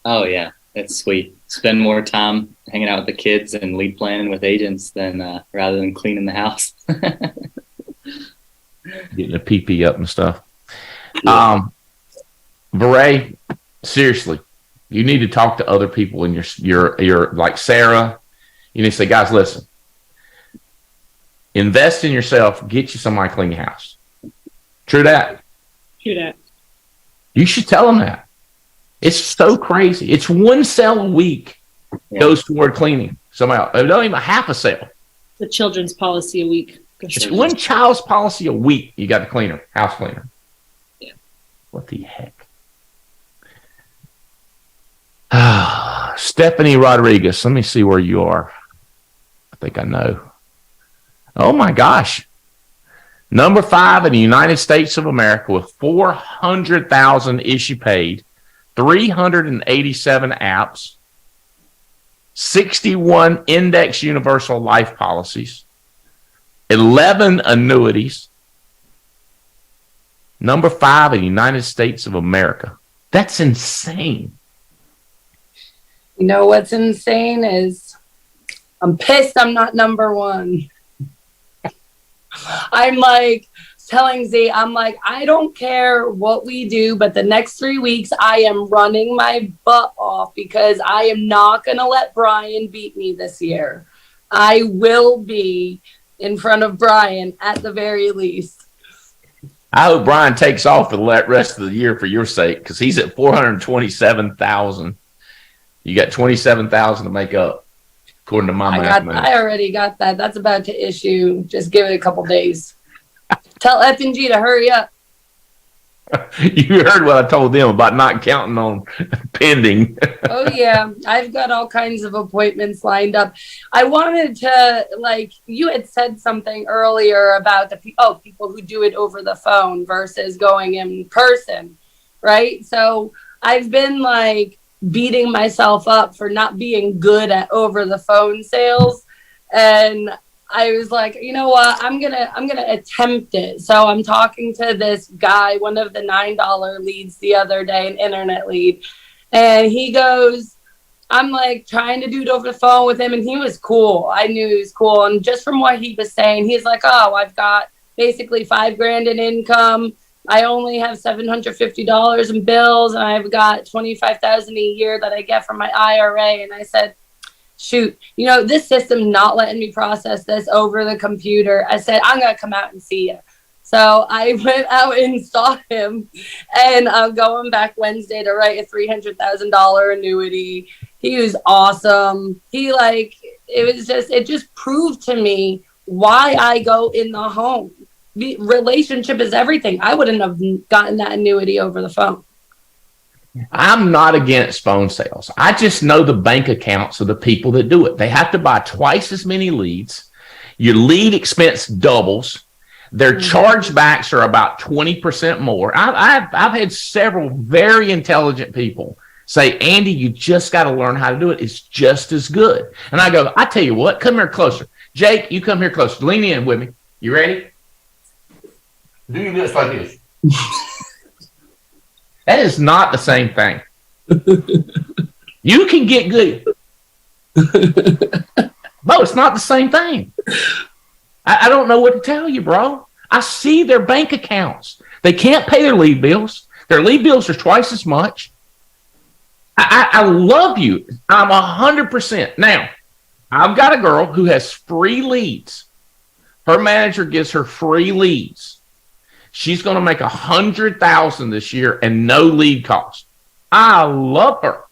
Speaker 5: Oh yeah, it's sweet. Spend more time hanging out with the kids and lead planning with agents than rather than cleaning the house.
Speaker 1: Getting the PP up and stuff. Yeah. Beret, seriously, you need to talk to other people in your like Sarah. You need to say, guys, listen. Invest in yourself. Get you somebody clean your house. True that?
Speaker 6: True that.
Speaker 1: You should tell them that. It's so crazy. It's 1 sale a week goes toward cleaning. Somehow, not even half a sale.
Speaker 6: The children's policy a week.
Speaker 1: It's 1 child's policy a week. You got a cleaner, house cleaner.
Speaker 6: Yeah.
Speaker 1: What the heck? Stephanie Rodriguez. Let me see where you are. I think I know. Oh my gosh. Number 5 in the United States of America with 400,000 issue paid, 387 apps, 61 index universal life policies, 11 annuities. Number 5 in the United States of America. That's insane.
Speaker 10: You know what's insane is I'm pissed I'm not number 1. I'm like telling Z, I'm like, I don't care what we do, but the next 3 weeks I am running my butt off because I am not going to let Brian beat me this year. I will be in front of Brian at the very least.
Speaker 1: I hope Brian takes off for the rest of the year for your sake, because he's at 427,000. You got 27,000 to make up, according to my mathematics.
Speaker 10: I already got that. That's about to issue. Just give it a couple days. Tell F&G to hurry up.
Speaker 1: You heard what I told them about not counting on pending.
Speaker 10: Oh, yeah. I've got all kinds of appointments lined up. I wanted to, like, you had said something earlier about the people who do it over the phone versus going in person, right? So I've been, like, beating myself up for not being good at over the phone sales. And I was like, you know what? I'm gonna attempt it. So I'm talking to this guy, one of the $9 leads the other day, an internet lead. And he goes, I'm like trying to do it over the phone with him. And he was cool. I knew he was cool. And just from what he was saying, he's like, oh, I've got basically $5,000 in income. I only have $750 in bills. And I've got $25,000 a year that I get from my IRA. And I said, shoot, you know, this system's not letting me process this over the computer. I said, I'm going to come out and see you. So I went out and saw him, and I'm going back Wednesday to write a $300,000 annuity. He was awesome. It just proved to me why I go in the home. Relationship is everything. I wouldn't have gotten that annuity over the phone.
Speaker 1: I'm not against phone sales. I just know the bank accounts of the people that do it. They have to buy twice as many leads. Your lead expense doubles. Their chargebacks are about 20% more. I've had several very intelligent people say, Andy, you just got to learn how to do it. It's just as good. And I go, I tell you what, come here closer. Jake, you come here closer. Lean in with me. You ready? Do this like this. That is not the same thing. You can get good. But it's not the same thing. I don't know what to tell you, bro. I see their bank accounts. They can't pay their lead bills. Their lead bills are twice as much. I love you. I'm 100%. Now, I've got a girl who has free leads. Her manager gives her free leads. She's going to make $100,000 this year and no lead cost. I love her.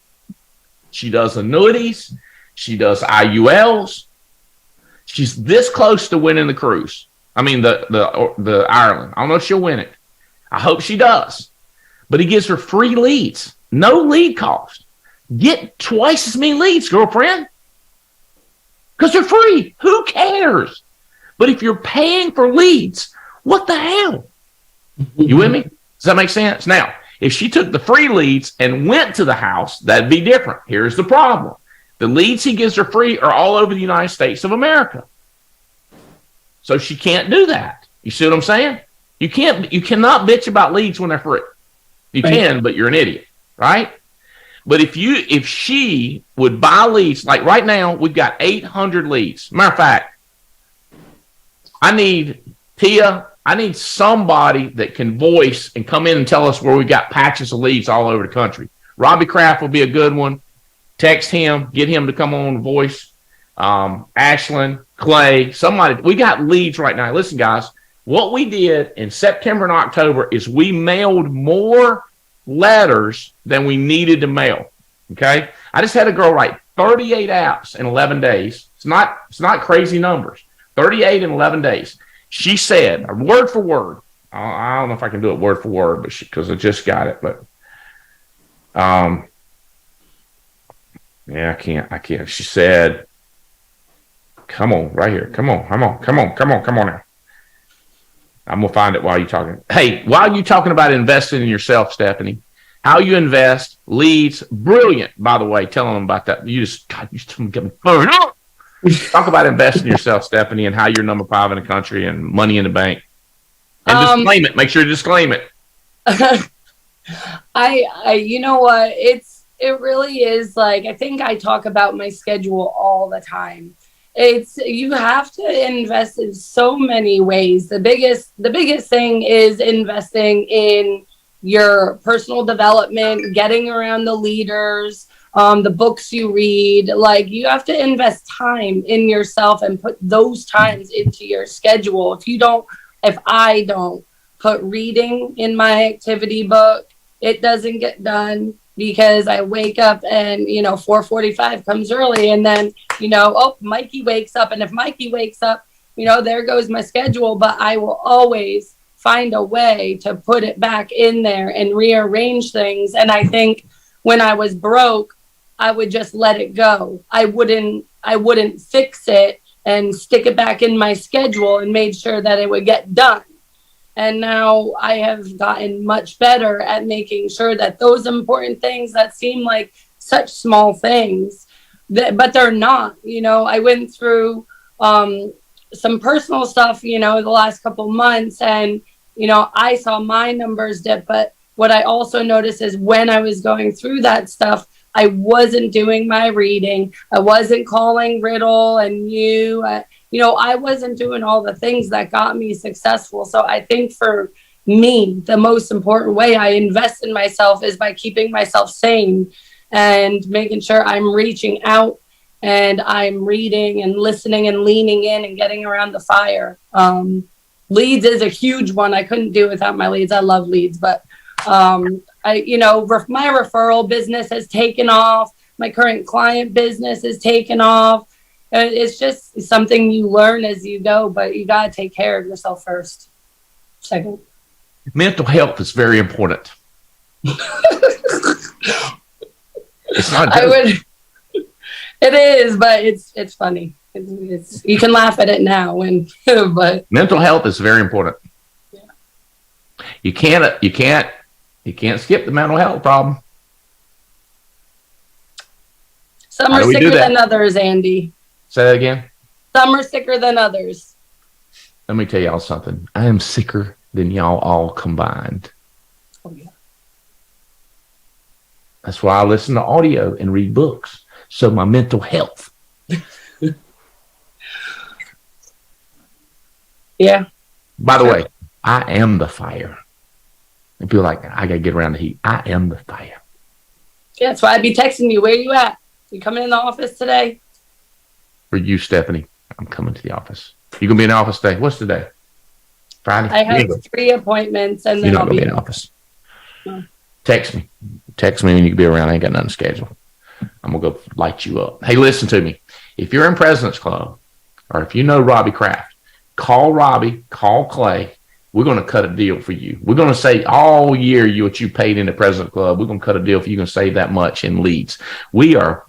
Speaker 1: She does annuities. She does IULs. She's this close to winning the cruise. I mean, the Ireland. I don't know if she'll win it. I hope she does. But he gives her free leads. No lead cost. Get twice as many leads, girlfriend. Because they're free. Who cares? But if you're paying for leads, what the hell? You with me? Does that make sense? Now, if she took the free leads and went to the house, that'd be different. Here's the problem. The leads he gives her free are all over the United States of America. So she can't do that. You see what I'm saying? You cannot bitch about leads when they're free. You can, but you're an idiot, right? But if she would buy leads, like right now, we've got 800 leads. Matter of fact, I need somebody that can voice and come in and tell us where we got patches of leads all over the country. Robbie Kraft will be a good one. Text him, get him to come on the voice. Ashland, Clay, somebody. We got leads right now. Listen, guys, what we did in September and October is we mailed more letters than we needed to mail. Okay? I just had a girl write 38 apps in 11 days. It's not crazy numbers. 38 in 11 days. She said, word for word. I don't know if I can do it word for word, but because I just got it. But yeah, I can't. She said, "Come on, right here. Come on now." I'm gonna find it while you're talking. Hey, while you're talking about investing in yourself, Stephanie, how you invest leads, brilliant. By the way, telling them about that. You just get me fired up. Talk about investing in yourself, Stephanie, and how you're number 5 in the country and money in the bank. And disclaim it. Make sure to disclaim it.
Speaker 10: You know what? It really is like, I think I talk about my schedule all the time. You have to invest in so many ways. The biggest thing is investing in your personal development, getting around the leaders, the books you read. Like, you have to invest time in yourself and put those times into your schedule. If I don't put reading in my activity book, it doesn't get done, because I wake up and 4:45 comes early, and then Mikey wakes up, and if Mikey wakes up, there goes my schedule. But I will always find a way to put it back in there and rearrange things. And I think when I was broke, I would just let it go. I wouldn't fix it and stick it back in my schedule and made sure that it would get done. And now I have gotten much better at making sure that those important things that seem like such small things, but they're not. I went through some personal stuff, the last couple months, and, I saw my numbers dip. But what I also noticed is when I was going through that stuff, I wasn't doing my reading. I wasn't calling Riddle and you. I wasn't doing all the things that got me successful. So I think for me, the most important way I invest in myself is by keeping myself sane and making sure I'm reaching out and I'm reading and listening and leaning in and getting around the fire. Leads is a huge one. I couldn't do without my leads. I love leads, but my referral business has taken off. My current client business has taken off. It's just something you learn as you go, but you got to take care of yourself first. Second.
Speaker 1: Mental health is very important. It's not.
Speaker 10: It is, but it's funny. It's you can laugh at it now, but
Speaker 1: mental health is very important.
Speaker 10: Yeah.
Speaker 1: You can't skip the mental health problem.
Speaker 10: Some are sicker than others, Andy.
Speaker 1: Say that again.
Speaker 10: Some are sicker than others.
Speaker 1: Let me tell y'all something. I am sicker than y'all all combined.
Speaker 10: Oh, yeah.
Speaker 1: That's why I listen to audio and read books. So my mental health.
Speaker 10: Yeah.
Speaker 1: By the way, I am the fire. And people are like, I got to get around the heat. I am the fire.
Speaker 10: Yeah, that's why I'd be texting you. Where you at? You coming in the office today?
Speaker 1: For you, Stephanie, I'm coming to the office. You going to be in the office today? What's today? Friday?
Speaker 10: I have 3 appointments, and then
Speaker 1: You're not
Speaker 10: I'll
Speaker 1: going to
Speaker 10: be
Speaker 1: be in the office. No. Text me when you can be around. I ain't got nothing scheduled. I'm going to go light you up. Hey, listen to me. If you're in President's Club, or if you know Robbie Kraft, call Robbie, call Clay. We're going to cut a deal for you. We're going to say all year what you paid in the President's Club. We're going to cut a deal for you. You're going to save that much in leads. We are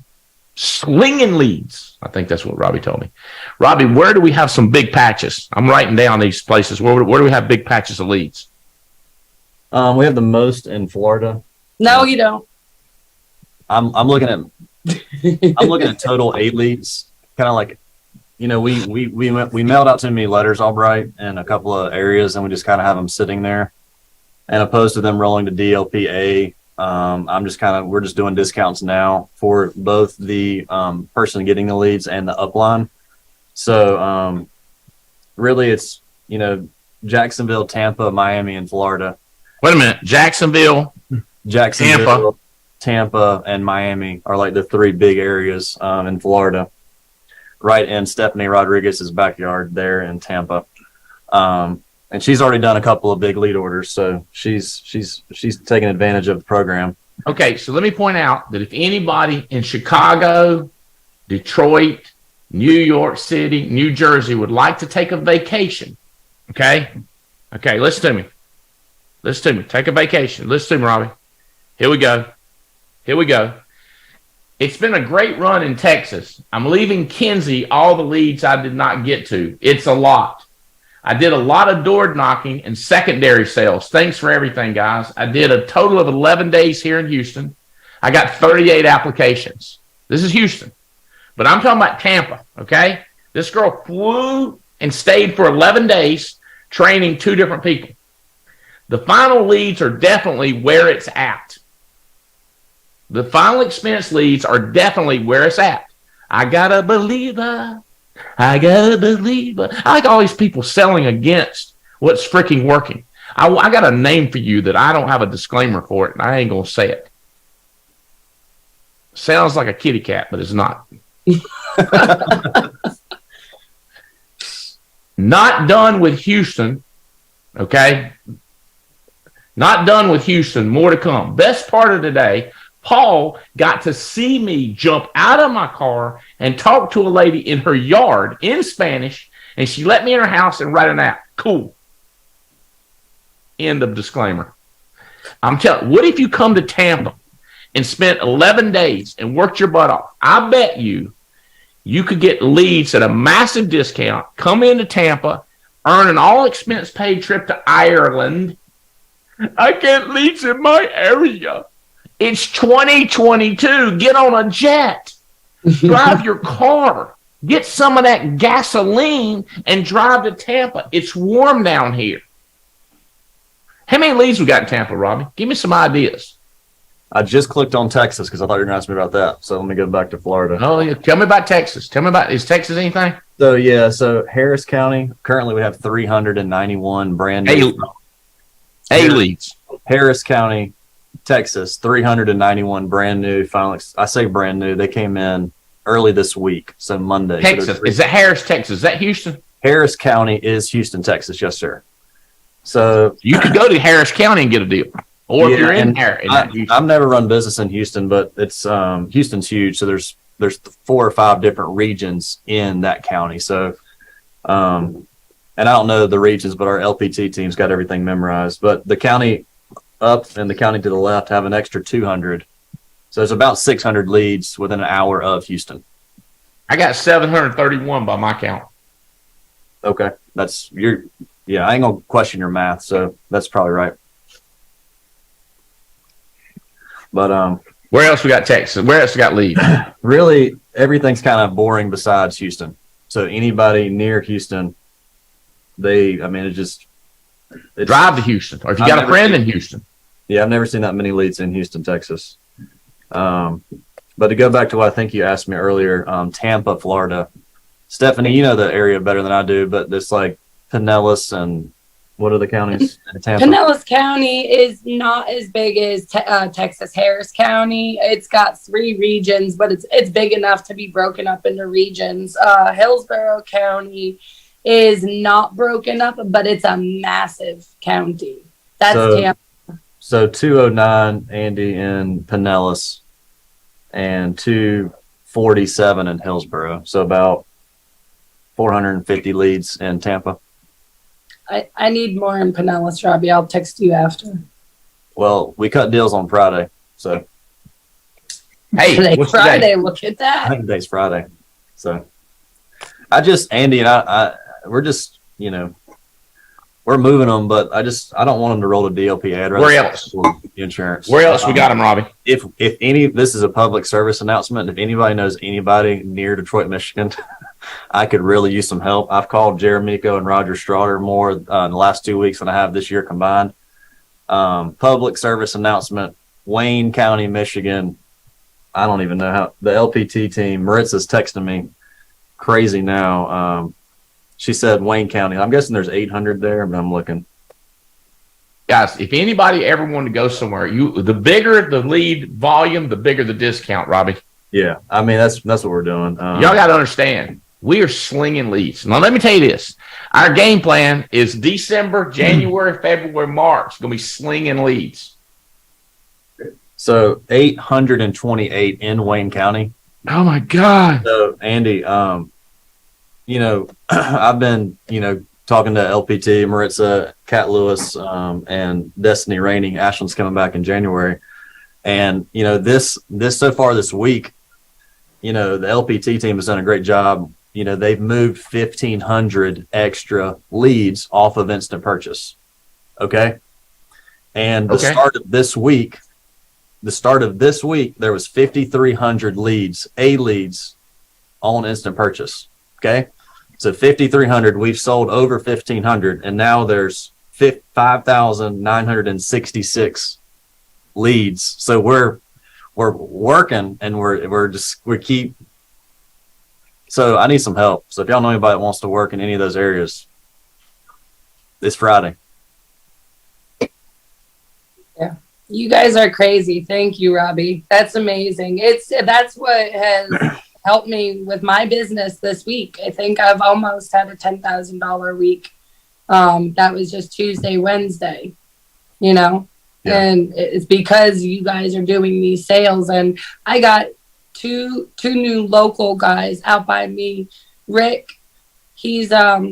Speaker 1: slinging leads. I think that's what Robbie told me. Robbie, where do we have some big patches? I'm writing down these places. Where do we have big patches of leads?
Speaker 11: We have the most in Florida.
Speaker 10: No, you don't.
Speaker 11: I'm looking at total 8 leads. Kind of like, we mailed out too many letters, Albright, in a couple of areas, and we just kind of have them sitting there. And opposed to them rolling to DLPA, we're just doing discounts now for both the person getting the leads and the upline. So really it's, Jacksonville, Tampa, Miami, and Florida.
Speaker 1: Wait a minute. Jacksonville,
Speaker 11: Tampa, and Miami are like the 3 big areas in Florida. Right in Stephanie Rodriguez's backyard there in Tampa. And she's already done a couple of big lead orders, so she's taking advantage of the program.
Speaker 1: Okay, so let me point out that if anybody in Chicago, Detroit, New York City, New Jersey would like to take a vacation, okay, listen to me. Take a vacation. Listen to me, Robbie. Here we go. It's been a great run in Texas. I'm leaving Kinsey all the leads I did not get to. It's a lot. I did a lot of door knocking and secondary sales. Thanks for everything, guys. I did a total of 11 days here in Houston. I got 38 applications. This is Houston, but I'm talking about Tampa, okay? This girl flew and stayed for 11 days training 2 different people. The final leads are definitely where it's at. The final expense leads are definitely where it's at. I gotta believe her. I gotta believe her. I like all these people selling against what's freaking working. I got a name for you that I don't have a disclaimer for it, and I ain't gonna say it. Sounds like a kitty cat, but it's not. Not done with Houston, okay? Not done with Houston, more to come. Best part of today, Paul got to see me jump out of my car and talk to a lady in her yard in Spanish, and she let me in her house and write an app. Cool. End of disclaimer. I'm telling you, what if you come to Tampa and spent 11 days and worked your butt off? I bet you could get leads at a massive discount, come into Tampa, earn an all-expense paid trip to Ireland. I get leads in my area. It's 2022. Get on a jet. Drive your car. Get some of that gasoline and drive to Tampa. It's warm down here. How many leads we got in Tampa, Robbie? Give me some ideas.
Speaker 11: I just clicked on Texas because I thought you were going to ask me about that. So let me go back to Florida.
Speaker 1: Oh, yeah. Tell me about Texas. Is Texas anything?
Speaker 11: So Harris County, currently we have 391 brand new.
Speaker 1: leads.
Speaker 11: Harris County, Texas, 391 brand new. I say brand new. They came in early this week, so Monday.
Speaker 1: Texas. Is that Harris, Texas? Is that Houston?
Speaker 11: Harris County is Houston, Texas. Yes, sir. So
Speaker 1: you could go to Harris County and get a deal. Or if you're in there.
Speaker 11: I've never run business in Houston, but it's Houston's huge. So there's 4 or 5 different regions in that county. So, and I don't know the regions, but our LPT team's got everything memorized. But the county up and the county to the left have an extra 200. So it's about 600 leads within an hour of Houston.
Speaker 1: I got 731 by my count.
Speaker 11: Okay. I ain't gonna question your math, so that's probably right. But
Speaker 1: where else we got Texas? Where else we got leads?
Speaker 11: Really, everything's kind of boring besides Houston. So anybody near Houston, drive
Speaker 1: to Houston, or if you got a friend in Houston.
Speaker 11: Yeah, I've never seen that many leads in Houston, Texas. But to go back to what I think you asked me earlier, Tampa, Florida. Stephanie, you know the area better than I do, but it's like Pinellas and what are the counties in Tampa?
Speaker 10: Pinellas County is not as big as Texas Harris County. It's got 3 regions, but it's big enough to be broken up into regions. Hillsborough County is not broken up, but it's a massive county. That's Tampa.
Speaker 11: So 209, Andy, in Pinellas, and 247 in Hillsborough. So about 450 leads in Tampa.
Speaker 10: I need more in Pinellas, Robbie. I'll text you after.
Speaker 11: Well, we cut deals on Friday, so.
Speaker 1: Hey, what's
Speaker 10: Friday?
Speaker 1: today?
Speaker 10: Look at that.
Speaker 11: I think today's Friday. So Andy and I we're just, we're moving them, but I don't want them to roll the DLP ad.
Speaker 1: Where else?
Speaker 11: Insurance.
Speaker 1: Where else we got them, Robbie?
Speaker 11: If this is a public service announcement, if anybody knows anybody near Detroit, Michigan, I could really use some help. I've called Jeremico and Roger Straughter more in the last 2 weeks than I have this year combined. Public service announcement, Wayne County, Michigan. I don't even know how the LPT team, Maritza's texting me crazy now. She said Wayne County. I'm guessing there's 800 there, but I'm looking.
Speaker 1: Guys, if anybody ever wanted to go somewhere, the bigger the lead volume, the bigger the discount, Robbie.
Speaker 11: Yeah, that's what we're doing.
Speaker 1: Y'all got to understand, we are slinging leads. Now, let me tell you this. Our game plan is December, January, February, March. Going to be slinging leads.
Speaker 11: So 828 in Wayne County.
Speaker 1: Oh, my God.
Speaker 11: So, Andy, I've been, talking to LPT, Maritza, Kat Lewis, and Destiny Raining. Ashland's coming back in January. And, this so far this week, the LPT team has done a great job they've moved 1,500 extra leads off of instant purchase. Okay. And the start of this week, there was 5,300 leads on instant purchase. Okay. So 5,300, we've sold over 1,500, and now there's 5,966 leads. So we're working, and we keep. So I need some help. So if y'all know anybody that wants to work in any of those areas, it's Friday.
Speaker 10: Yeah. You guys are crazy. Thank you, Robbie. That's amazing. That's what has helped me with my business this week. I think I've almost had a $10,000 week. That was just Tuesday, Wednesday, and it's because you guys are doing these sales. And I got two new local guys out by me. Rick, he's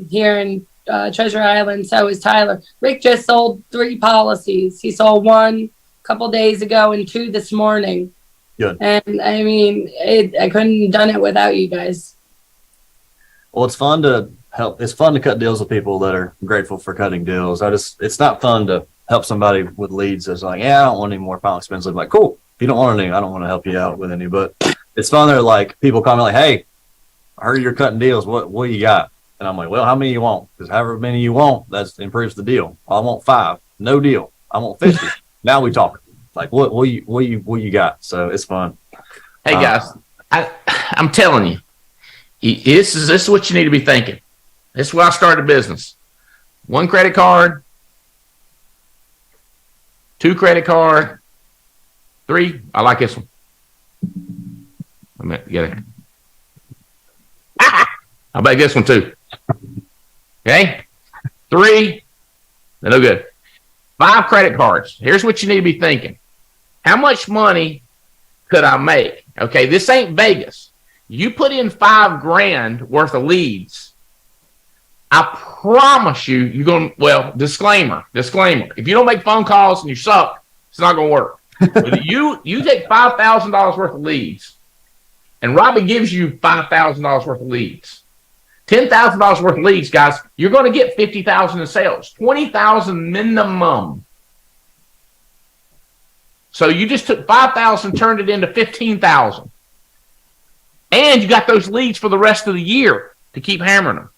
Speaker 10: here in Treasure Island. So is Tyler. Rick just sold 3 policies. He sold 1 a couple days ago and 2 this morning.
Speaker 11: Good.
Speaker 10: And I mean, I couldn't have done it without you guys.
Speaker 11: Well, it's fun to help. It's fun to cut deals with people that are grateful for cutting deals. It's not fun to help somebody with leads that's like, yeah, I don't want any more file expensive. Like, cool. If you don't want any, I don't want to help you out with any. But it's fun. They're like, people call me like, hey, I heard you're cutting deals. What you got? And I'm like, well, how many you want? Because however many you want, that improves the deal. I want 5. No deal. I want 50. Now we talk. Like, what you got? So it's fun.
Speaker 1: Hey guys, I'm telling you, this is what you need to be thinking. This is why I started a business. 1 credit card, 2 credit card, 3. I like this one. Get it. I'll make this one too. Okay, 3. They're no good. 5 credit cards. Here's what you need to be thinking. How much money could I make? Okay, this ain't Vegas. You put in $5,000 worth of leads. I promise you're going to, well, disclaimer. If you don't make phone calls and you suck, it's not going to work. But you take $5,000 worth of leads, and Robbie gives you $5,000 worth of leads. $10,000 worth of leads, guys, you're going to get $50,000 in sales, $20,000 minimum. So you just took $5,000, turned it into $15,000, and you got those leads for the rest of the year to keep hammering them.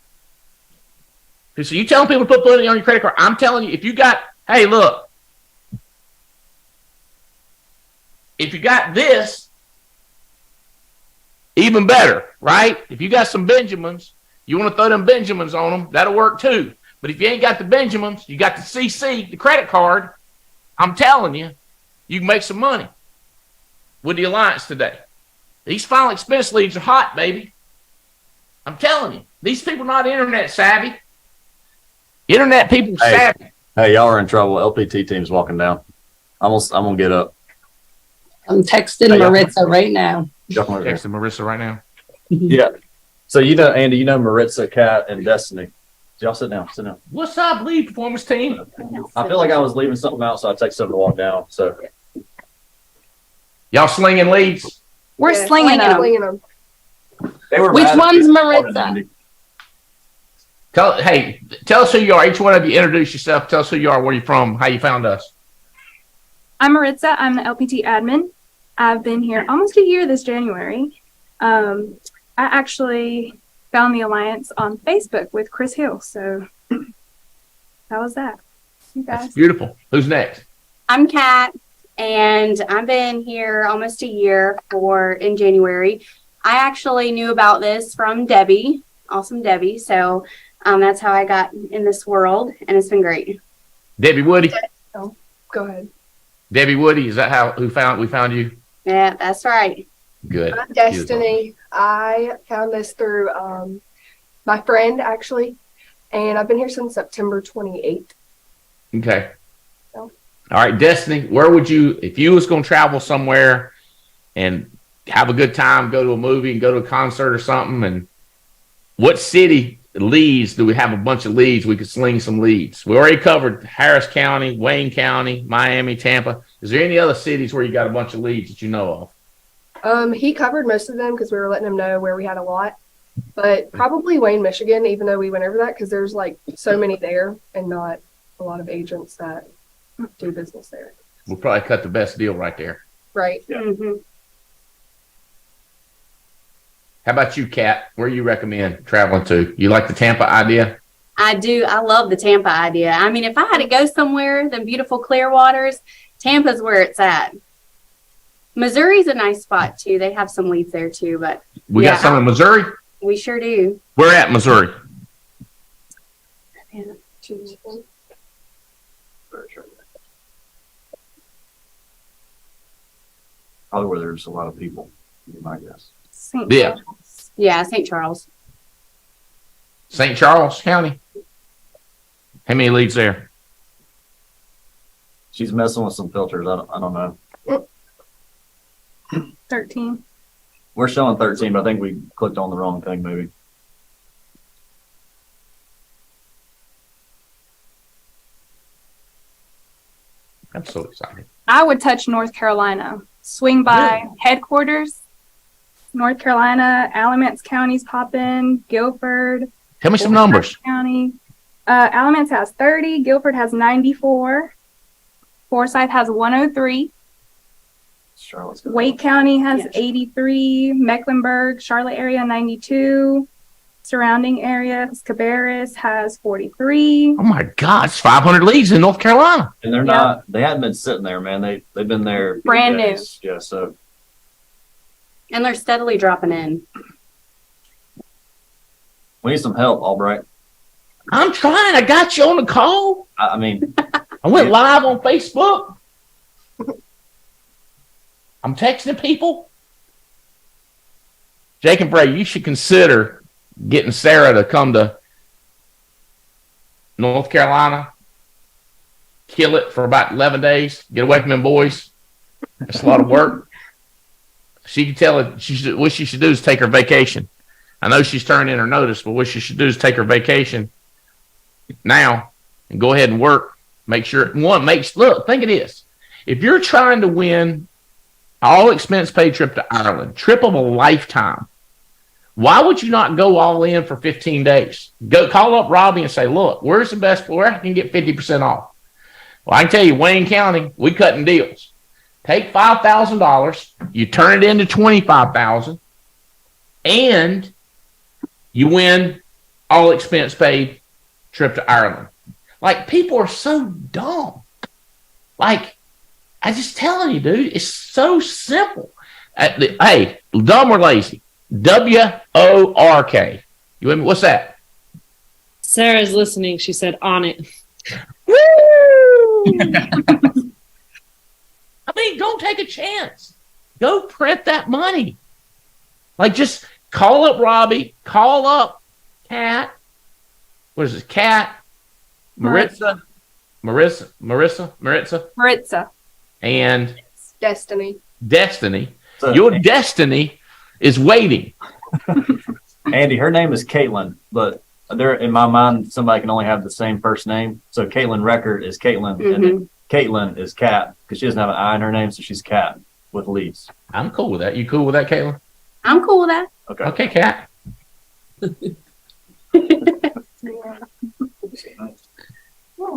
Speaker 1: So you telling people to put money on your credit card? I'm telling you, if you got, hey, look, if you got this, even better, right? If you got some Benjamins, you want to throw them Benjamins on them, that'll work too. But if you ain't got the Benjamins, you got the CC, the credit card, I'm telling you, you can make some money with the Alliance today. These final expense leads are hot, baby. I'm telling you, these people are not internet savvy. Internet people savvy.
Speaker 11: Hey, y'all are in trouble. LPT team's walking down. I'm gonna get up.
Speaker 10: I'm texting Maritza right now.
Speaker 1: Texting Marissa right now.
Speaker 11: Yeah. So Andy, Maritza, Kat, and Destiny. Y'all sit down.
Speaker 1: What's up, lead performance team?
Speaker 11: I feel like I was leaving something out, so I texted them to walk down. So
Speaker 1: y'all slinging leads?
Speaker 2: We're slinging them.
Speaker 10: Which one's Maritza?
Speaker 1: Tell us who you are. Each one of you introduce yourself. Tell us who you are, where you're from, how you found us.
Speaker 2: I'm Maritza. I'm the LPT admin. I've been here almost a year this January. I actually found the Alliance on Facebook with Chris Hill. So how was that? You guys.
Speaker 1: That's beautiful. Who's next?
Speaker 12: I'm Kat, and I've been here almost a year in January. I actually knew about this from Debbie, awesome Debbie. So that's how I got in this world, and it's been great.
Speaker 1: Debbie Woody.
Speaker 2: Oh, go ahead.
Speaker 1: Debbie Woody, is that we found you?
Speaker 12: Yeah, that's right.
Speaker 1: Good.
Speaker 13: I'm Destiny. I found this through my friend, actually, and I've been here since September 28th.
Speaker 1: Okay. So. All right, Destiny, where would you, if you was going to travel somewhere and have a good time, go to a movie and go to a concert or something, and what city leads do we have a bunch of leads? We could sling some leads. We already covered Harris County, Wayne County, Miami, Tampa. Is there any other cities where you got a bunch of leads that you know of?
Speaker 13: He covered most of them because we were letting him know where we had a lot. But probably Wayne, Michigan, even though we went over that, because there's like so many there and not a lot of agents that do business there.
Speaker 1: We'll probably cut the best deal right there.
Speaker 13: Right.
Speaker 12: Mm-hmm.
Speaker 1: How about you, Kat? Where you recommend traveling to? You like the Tampa idea?
Speaker 12: I do. I love the Tampa idea. I mean, if I had to go somewhere, the beautiful clear waters, Tampa's where it's at. Missouri's a nice spot too. They have some leads there too, but
Speaker 1: We got some in Missouri?
Speaker 12: we sure do.
Speaker 1: Where at Missouri?
Speaker 12: Yeah.
Speaker 11: Probably where there's a lot of people, would be my guess.
Speaker 1: Yeah.
Speaker 12: Yeah, St. Charles.
Speaker 1: St. Charles County? How many leads there?
Speaker 11: She's messing with some filters. I don't know.
Speaker 2: 13.
Speaker 11: We're showing 13, but I think we clicked on the wrong thing, maybe.
Speaker 1: I'm so excited.
Speaker 2: I would touch North Carolina. Swing by headquarters. North Carolina, Alamance County's popping, Guilford.
Speaker 1: Tell me some numbers.
Speaker 2: County. Alamance has 30, Guilford has 94, Forsyth has 103, Wake County has 83, Mecklenburg, Charlotte area 92, surrounding areas, Cabarrus has 43.
Speaker 1: Oh my God, it's 500 leads in North Carolina.
Speaker 11: And they're not, they haven't been sitting there, man. They've been there.
Speaker 2: Brand new.
Speaker 11: Yeah, so.
Speaker 12: And they're steadily dropping in.
Speaker 11: We need some help, Albright.
Speaker 1: I'm trying. I got you on the call.
Speaker 11: I mean,
Speaker 1: I went live on Facebook. I'm texting people. Jake and Bray, you should consider getting Sarah to come to North Carolina, kill it for about 11 days, get away from them boys. It's a lot of work. She can tell it. What she should do is take her vacation. I know she's turned in her notice, but what she should do is take her vacation now and go ahead and work. Make sure look, think of this. If you're trying to win all expense paid trip to Ireland, trip of a lifetime, why would you not go all in for 15 days? Go call up Robbie and say, look, where's the best, where I can get 50% off? Well, I can tell you, Wayne County, we cutting deals. Take $5,000, you turn it into $25,000, and you win all expense paid trip to Ireland. Like, people are so dumb. Like, I just telling you, dude, it's so simple. Hey, dumb or lazy? WORK. You with me? What's that?
Speaker 6: Sarah's listening. She said on it.
Speaker 1: Woo! I mean, don't take a chance. Go print that money. Like, just call up Robbie, call up Kat. What is it? Kat, Maritza, and
Speaker 13: Destiny.
Speaker 11: So,
Speaker 1: your destiny is waiting.
Speaker 11: Andy, her name is Caitlin, but there in my mind, somebody can only have the same first name. So Caitlin Record is Caitlin, and then Caitlin is Kat because she doesn't have an I in her name, so she's Kat with leads.
Speaker 1: I'm cool with that. You cool with that, Caitlin?
Speaker 12: I'm cool with that.
Speaker 11: Okay.
Speaker 1: Okay, Kat.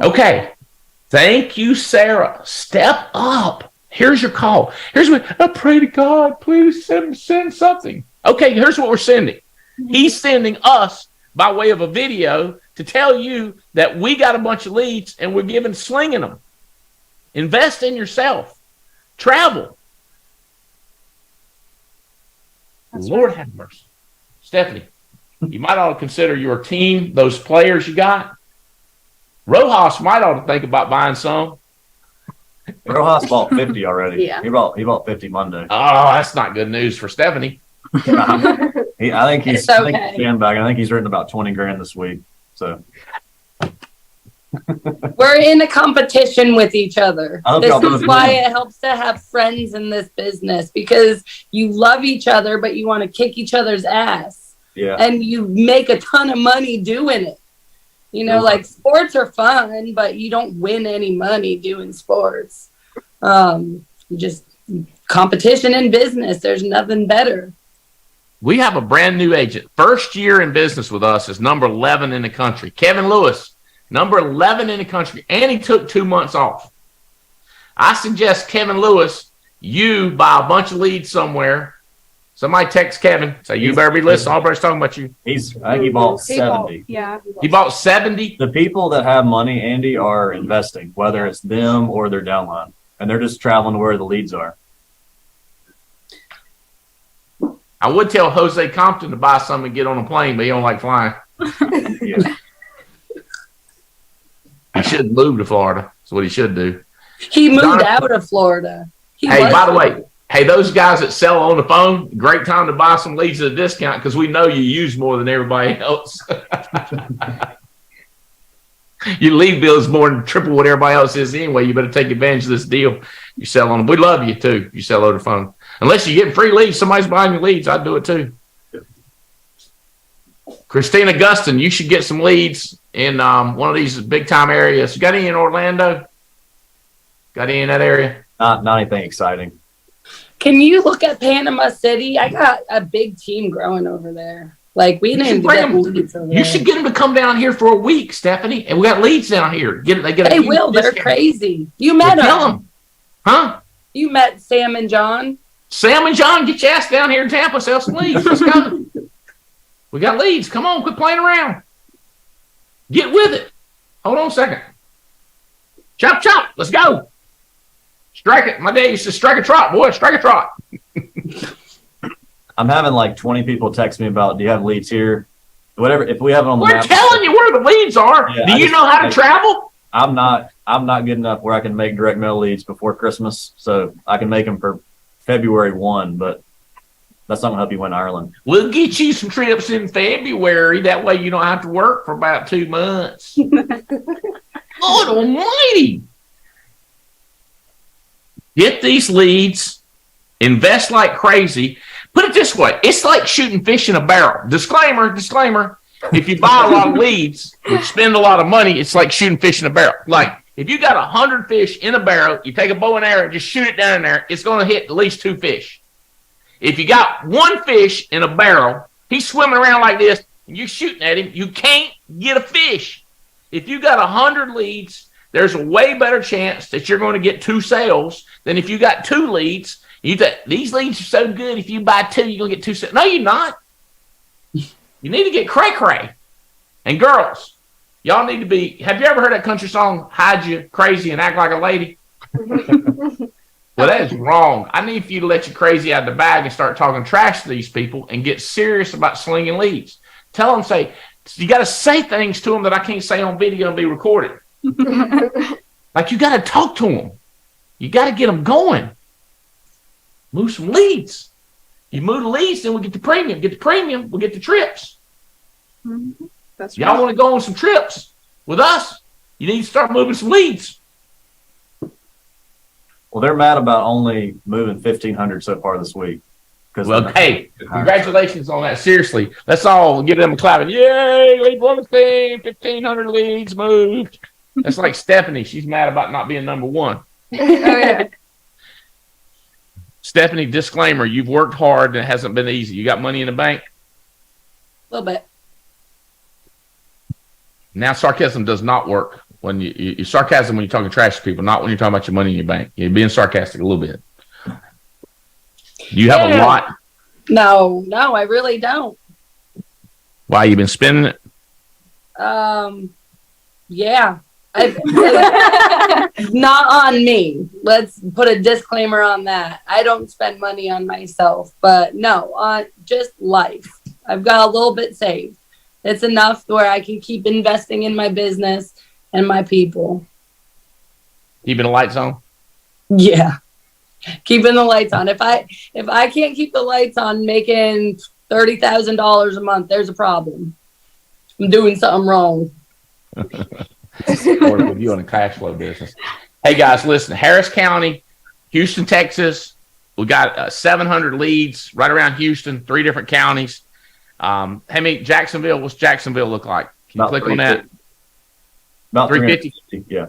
Speaker 1: Okay. Thank you, Sarah. Step up. Here's your call. Here's what I pray to God, please send something. Okay, here's what we're sending. He's sending us by way of a video to tell you that we got a bunch of leads and we're slinging them. Invest in yourself. Travel. That's Lord right. Have mercy. Stephanie, you might ought to consider your team, those players you got. Rojas might ought to think about buying some.
Speaker 11: Rojas bought 50 already.
Speaker 12: Yeah.
Speaker 11: He bought 50 Monday.
Speaker 1: Oh, that's not good news for Stephanie.
Speaker 11: I think he's
Speaker 12: okay.
Speaker 11: sandbagging. I think he's written about 20 grand this week. So
Speaker 10: we're in a competition with each other. This is why
Speaker 11: it
Speaker 10: helps to have friends in this business, because you love each other, but you want to kick each other's ass.
Speaker 11: Yeah.
Speaker 10: And you make a ton of money doing it. You know, like sports are fun, but you don't win any money doing sports. Just competition in business. There's nothing better.
Speaker 1: We have a brand new agent. First year in business with us is number 11 in the country. Kevin Lewis, number 11 in the country. And he took 2 months off. I suggest Kevin Lewis, you buy a bunch of leads somewhere. Somebody text Kevin. Say, you better be listening. Albright's talking about you.
Speaker 11: I think he bought 70.
Speaker 2: Yeah.
Speaker 1: He bought 70.
Speaker 11: The people that have money, Andy, are investing, whether it's them or their downline. And they're just traveling to where the leads are.
Speaker 1: I would tell Jose Compton to buy some and get on a plane, but he don't like flying.
Speaker 11: Yeah.
Speaker 1: He should move to Florida. That's what he should do.
Speaker 10: He moved out of Florida.
Speaker 1: Hey, by the way, those guys that sell on the phone, great time to buy some leads at a discount because we know you use more than everybody else. Your lead bill is more than triple what everybody else is anyway. You better take advantage of this deal. You sell on them. We love you too. You sell over the phone. Unless you get free leads, somebody's buying your leads. I'd do it too. Christina Gustin, you should get some leads in one of these big time areas. You got any in Orlando? Got any in that area?
Speaker 11: Not anything exciting.
Speaker 10: Can you look at Panama City? I got a big team growing over there. Like we need to get leads over there.
Speaker 1: You should get them to come down here for a week, Stephanie. And we got leads down here.
Speaker 10: They will. They're crazy. You met them.
Speaker 1: Tell them. Huh?
Speaker 10: You met Sam and John.
Speaker 1: Sam and John, get your ass down here in Tampa, sell some leads. Let's go. We got leads. Come on, quit playing around. Get with it. Hold on a second. Chop, chop. Let's go. Strike it. My dad used to strike a trot, boy. Strike a trot.
Speaker 11: I'm having like 20 people text me about, do you have leads here? Whatever. If we have it on the
Speaker 1: We're
Speaker 11: map.
Speaker 1: telling you where the leads are.
Speaker 11: Yeah,
Speaker 1: do you know how to travel?
Speaker 11: I'm not good enough where I can make direct mail leads before Christmas. So I can make them for February 1, but that's not going to help you win Ireland.
Speaker 1: We'll get you some trips in February. That way you don't have to work for about 2 months. Lord almighty. Get these leads. Invest like crazy. Put it this way. It's like shooting fish in a barrel. Disclaimer. If you buy a lot of leads, you spend a lot of money, it's like shooting fish in a barrel. Like, if you got 100 fish in a barrel, you take a bow and arrow and just shoot it down there, it's going to hit at least 2 fish. If you got 1 fish in a barrel, he's swimming around like this, and you're shooting at him, you can't get a fish. If you got 100 leads, there's a way better chance that you're going to get 2 sales than if you got 2 leads. You think these leads are so good, if you buy 2, you're going to get 2 sales. No, you're not. You need to get cray-cray. And girls, y'all need to be, have you ever heard that country song, Hide You Crazy and Act Like a Lady? Well, that is wrong. I need for you to let your crazy out of the bag and start talking trash to these people and get serious about slinging leads. Tell them, you got to say things to them that I can't say on video and be recorded. Like, you got to talk to them. You got to get them going. Move some leads. You move the leads, then we get the premium. Get the premium, we'll get the trips.
Speaker 2: Mm-hmm. That's
Speaker 1: Y'all
Speaker 2: right.
Speaker 1: want to go on some trips with us? You need to start moving some leads.
Speaker 11: Well, they're mad about only moving 1,500 so far this week.
Speaker 1: Well, hey, congratulations on that. Seriously, let's all give them a clap. And yay, lead one thing, 1,500 leads moved. That's like Stephanie. She's mad about not being number 1.
Speaker 2: Oh, yeah.
Speaker 1: Stephanie, disclaimer, you've worked hard and it hasn't been easy. You got money in the bank?
Speaker 10: A little bit.
Speaker 1: Now, sarcasm does not work. When you sarcasm when you're talking trash to people, not when you're talking about your money in your bank. You're being sarcastic a little bit. Do you have a lot?
Speaker 10: No, I really don't.
Speaker 1: Why, you been spending it?
Speaker 10: Yeah. Not on me. Let's put a disclaimer on that. I don't spend money on myself, but no, on just life. I've got a little bit saved. It's enough where I can keep investing in my business and my people.
Speaker 1: Keeping the lights on?
Speaker 10: Yeah. Keeping the lights on. If I can't keep the lights on making $30,000 a month, there's a problem. I'm doing something wrong.
Speaker 1: Or with you on a cash flow business. Hey guys, listen, Harris County, Houston, Texas, we got 700 leads right around Houston, 3 different counties. Jacksonville, what's Jacksonville look like? Can you click on that?
Speaker 11: About
Speaker 1: 350.
Speaker 11: Yeah.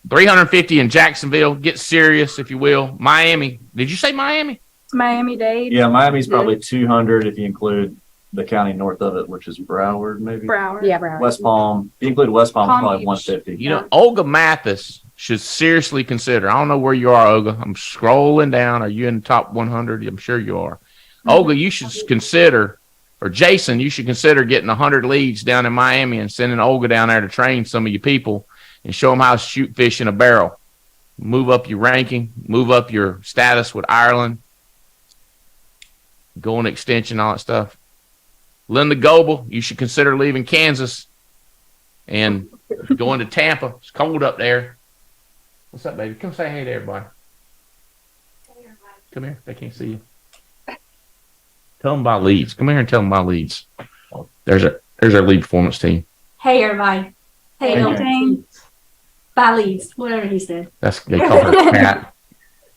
Speaker 1: 350 in Jacksonville. Get serious, if you will. Miami. Did you say Miami?
Speaker 2: Miami-Dade.
Speaker 11: Yeah, Miami's probably 200 if you include the county north of it, which is Broward, maybe.
Speaker 2: Broward.
Speaker 12: Yeah, Broward.
Speaker 11: West Palm. If you include West Palm,
Speaker 2: Palm
Speaker 11: probably
Speaker 2: Beach.
Speaker 11: 150.
Speaker 1: You know, Olga Mathis should seriously consider. I don't know where you are, Olga. I'm scrolling down. Are you in the top 100? I'm sure you are. Olga, you should consider, or Jason, you should consider getting 100 leads down in Miami and sending Olga down there to train some of you people and show them how to shoot fish in a barrel. Move up your ranking, move up your status with Ireland, go on extension, all that stuff. Linda Goebel, you should consider leaving Kansas and going to Tampa. It's cold up there. What's up, baby? Come say hey to everybody. Come here. They can't see you. Tell them about leads. Come here and tell them about leads. There's our lead performance team.
Speaker 14: Hey, everybody. Hey,
Speaker 2: Hey,
Speaker 14: no,
Speaker 2: Jane.
Speaker 14: by leads, whatever he said.
Speaker 1: They call her Kat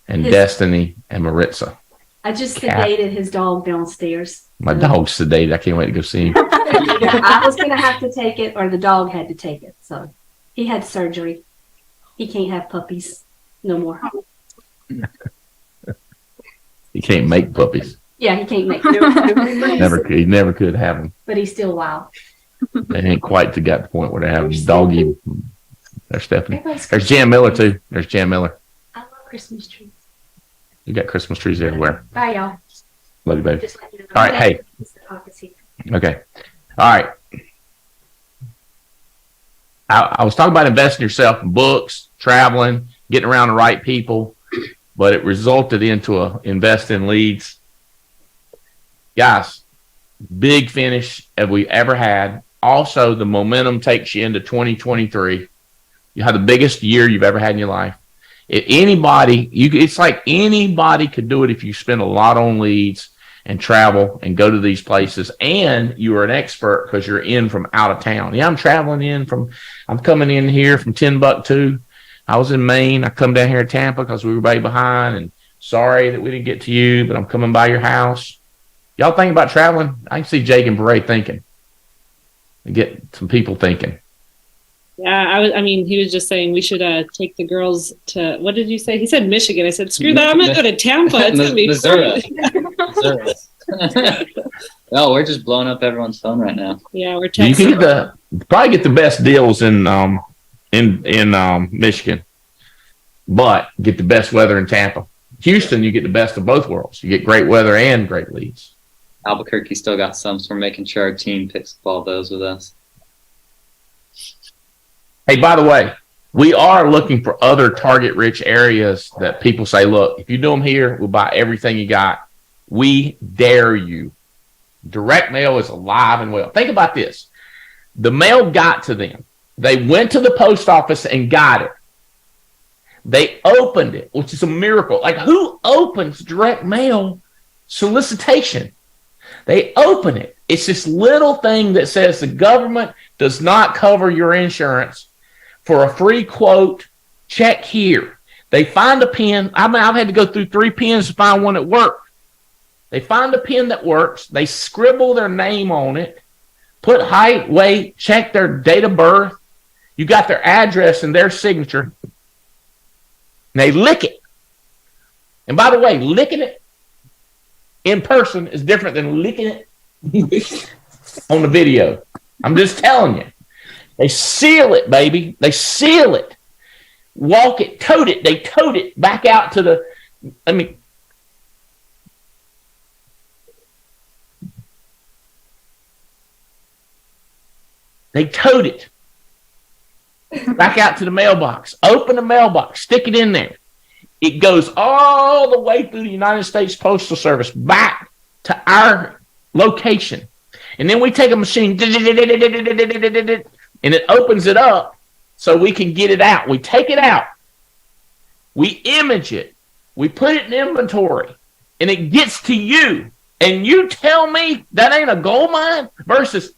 Speaker 1: and
Speaker 14: His-
Speaker 1: Destiny and Maritza.
Speaker 14: I just
Speaker 1: Cat.
Speaker 14: sedated his dog downstairs.
Speaker 1: My dog's sedated. I can't wait to go see him.
Speaker 14: I was going to have to take it, or the dog had to take it. So he had surgery. He can't have puppies no more.
Speaker 1: He can't make puppies.
Speaker 14: Yeah, he can't make
Speaker 1: He never could have them.
Speaker 14: But he's still wild.
Speaker 1: They ain't quite got the point where they have doggy. There's Stephanie.
Speaker 14: Everybody's
Speaker 1: There's Jan Miller too. There's Jan Miller.
Speaker 14: I love Christmas trees.
Speaker 1: You got Christmas trees everywhere.
Speaker 14: Bye, y'all.
Speaker 1: Love you, baby.
Speaker 14: Just let you know.
Speaker 1: All right, hey. Okay. All right. I was talking about investing in yourself in books, traveling, getting around the right people, but it resulted into a invest in leads. Guys, big finish have we ever had. Also, the momentum takes you into 2023. You have the biggest year you've ever had in your life. If anybody, it's like anybody could do it if you spend a lot on leads and travel and go to these places, and you are an expert because you're in from out of town. Yeah, I'm coming in here from Timbuktu. I was in Maine. I come down here to Tampa because we were way behind, and sorry that we didn't get to you, but I'm coming by your house. Y'all think about traveling? I can see Jake and Beret thinking and get some people thinking.
Speaker 6: Yeah, I mean, he was just saying we should take the girls to, what did you say? He said Michigan. I said, screw that. I'm going to go to Tampa. It's going to be
Speaker 5: Missouri.
Speaker 6: fun.
Speaker 5: No, we're just blowing up everyone's phone right now.
Speaker 6: Yeah, we're
Speaker 1: You
Speaker 6: texting.
Speaker 1: can probably get the best deals in Michigan, but get the best weather in Tampa. Houston, you get the best of both worlds. You get great weather and great leads.
Speaker 5: Albuquerque still got some, so we're making sure our team picks up all those with us.
Speaker 1: Hey, by the way, we are looking for other target-rich areas that people say, look, if you do them here, we'll buy everything you got. We dare you. Direct mail is alive and well. Think about this. The mail got to them. They went to the post office and got it. They opened it, which is a miracle. Like, who opens direct mail solicitation? They open it. It's this little thing that says the government does not cover your insurance. For a free quote, check here. They find a pen. I mean, I've had to go through 3 pens to find one that worked. They find a pen that works. They scribble their name on it, put height, weight, check their date of birth. You got their address and their signature. And they lick it. And by the way, licking it in person is different than licking it on the video. I'm just telling you. They seal it, baby. They seal it. Walk it, tote it. They tote it back out to the, they tote it back out to the mailbox. Open the mailbox. Stick it in there. It goes all the way through the United States Postal Service back to our location. And then we take a machine and it opens it up so we can get it out. We take it out. We image it. We put it in inventory. And it gets to you. And you tell me that ain't a gold mine versus...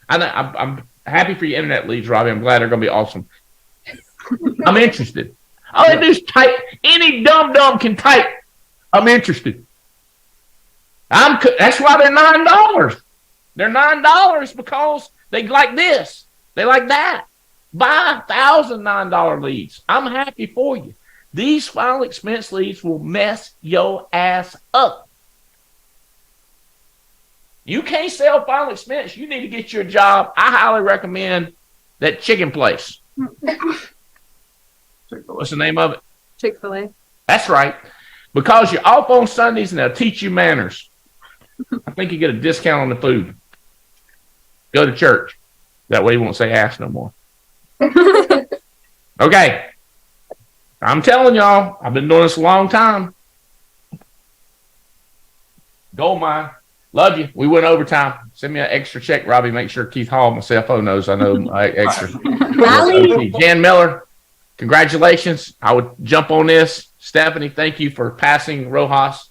Speaker 1: I'm happy for your internet leads, Robbie. I'm glad they're going to be awesome. I'm interested. All they do is type. Any dumb can type. I'm interested. That's why they're $9. They're $9 because they like this. They like that. Buy $1,000 $9 leads. I'm happy for you. These final expense leads will mess your ass up. You can't sell final expense. You need to get your job. I highly recommend that chicken place. What's the name of it?
Speaker 2: Chick-fil-A.
Speaker 1: That's right. Because you're off on Sundays and they'll teach you manners. I think you get a discount on the food. Go to church. That way you won't say ass no more. Okay. I'm telling y'all, I've been doing this a long time. Gold mine. Love you. We went overtime. Send me an extra check, Robbie. Make sure Keith Hall, my CFO, knows I know extra. Jan Miller, congratulations. I would jump on this. Stephanie, thank you for passing Rojas.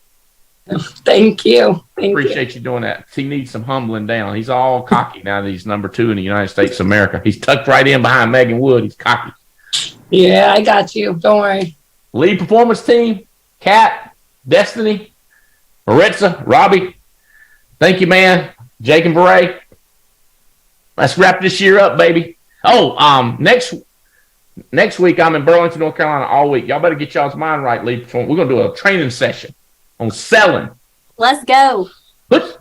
Speaker 10: Thank you.
Speaker 1: Appreciate you doing that. He needs some humbling down. He's all cocky now that he's number 2 in the United States of America. He's tucked right in behind Megan Wood. He's cocky.
Speaker 10: Yeah, I got you. Don't worry.
Speaker 1: Lead performance team, Kat, Destiny, Maritza, Robbie. Thank you, man. Jake and Beret. Let's wrap this year up, baby. Oh, next week I'm in Burlington, North Carolina all week. Y'all better get y'all's mind right, lead performance. We're gonna do a training session on selling.
Speaker 12: Let's go. Let's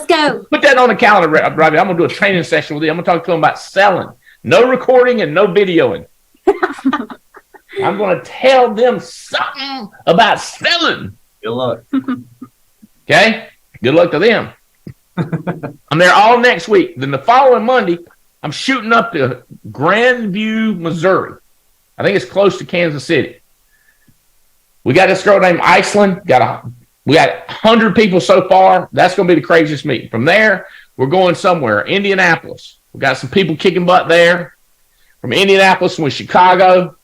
Speaker 12: go.
Speaker 1: Put that on the calendar, Robbie. I'm gonna do a training session with you. I'm gonna talk to them about selling. No recording and no videoing. I'm gonna tell them something about selling.
Speaker 11: Good luck.
Speaker 1: Okay? Good luck to them. I'm there all next week. Then the following Monday, I'm shooting up to Grandview, Missouri. I think it's close to Kansas City. We got this girl named Iceland. We got 100 people so far. That's going to be the craziest meeting. From there, we're going somewhere. Indianapolis. We got some people kicking butt there. From Indianapolis, we're Chicago.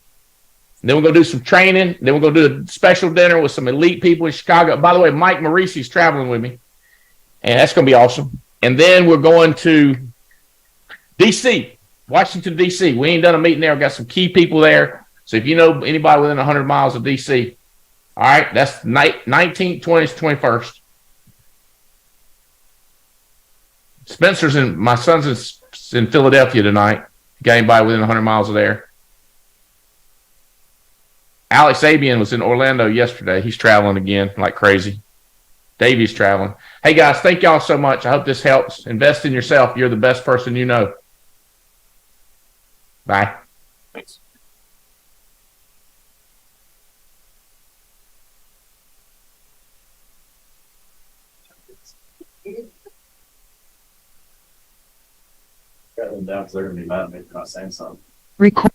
Speaker 1: Then we're going to do some training. Then we're going to do a special dinner with some elite people in Chicago. By the way, Mike Marisi's traveling with me. And that's going to be awesome. And then we're going to D.C., Washington, D.C. We ain't done a meeting there. We've got some key people there. So if you know anybody within 100 miles of D.C., all right, that's 19th, 20th, 21st. Spencer's my son's in Philadelphia tonight. Got anybody within 100 miles of there? Alex Abian was in Orlando yesterday. He's traveling again like crazy. Davey's traveling. Hey, guys, thank y'all so much. I hope this helps. Invest in yourself. You're the best person you know. Bye.
Speaker 11: Thanks. Got them down because they're going to be mad at me for not saying something.
Speaker 15: Record.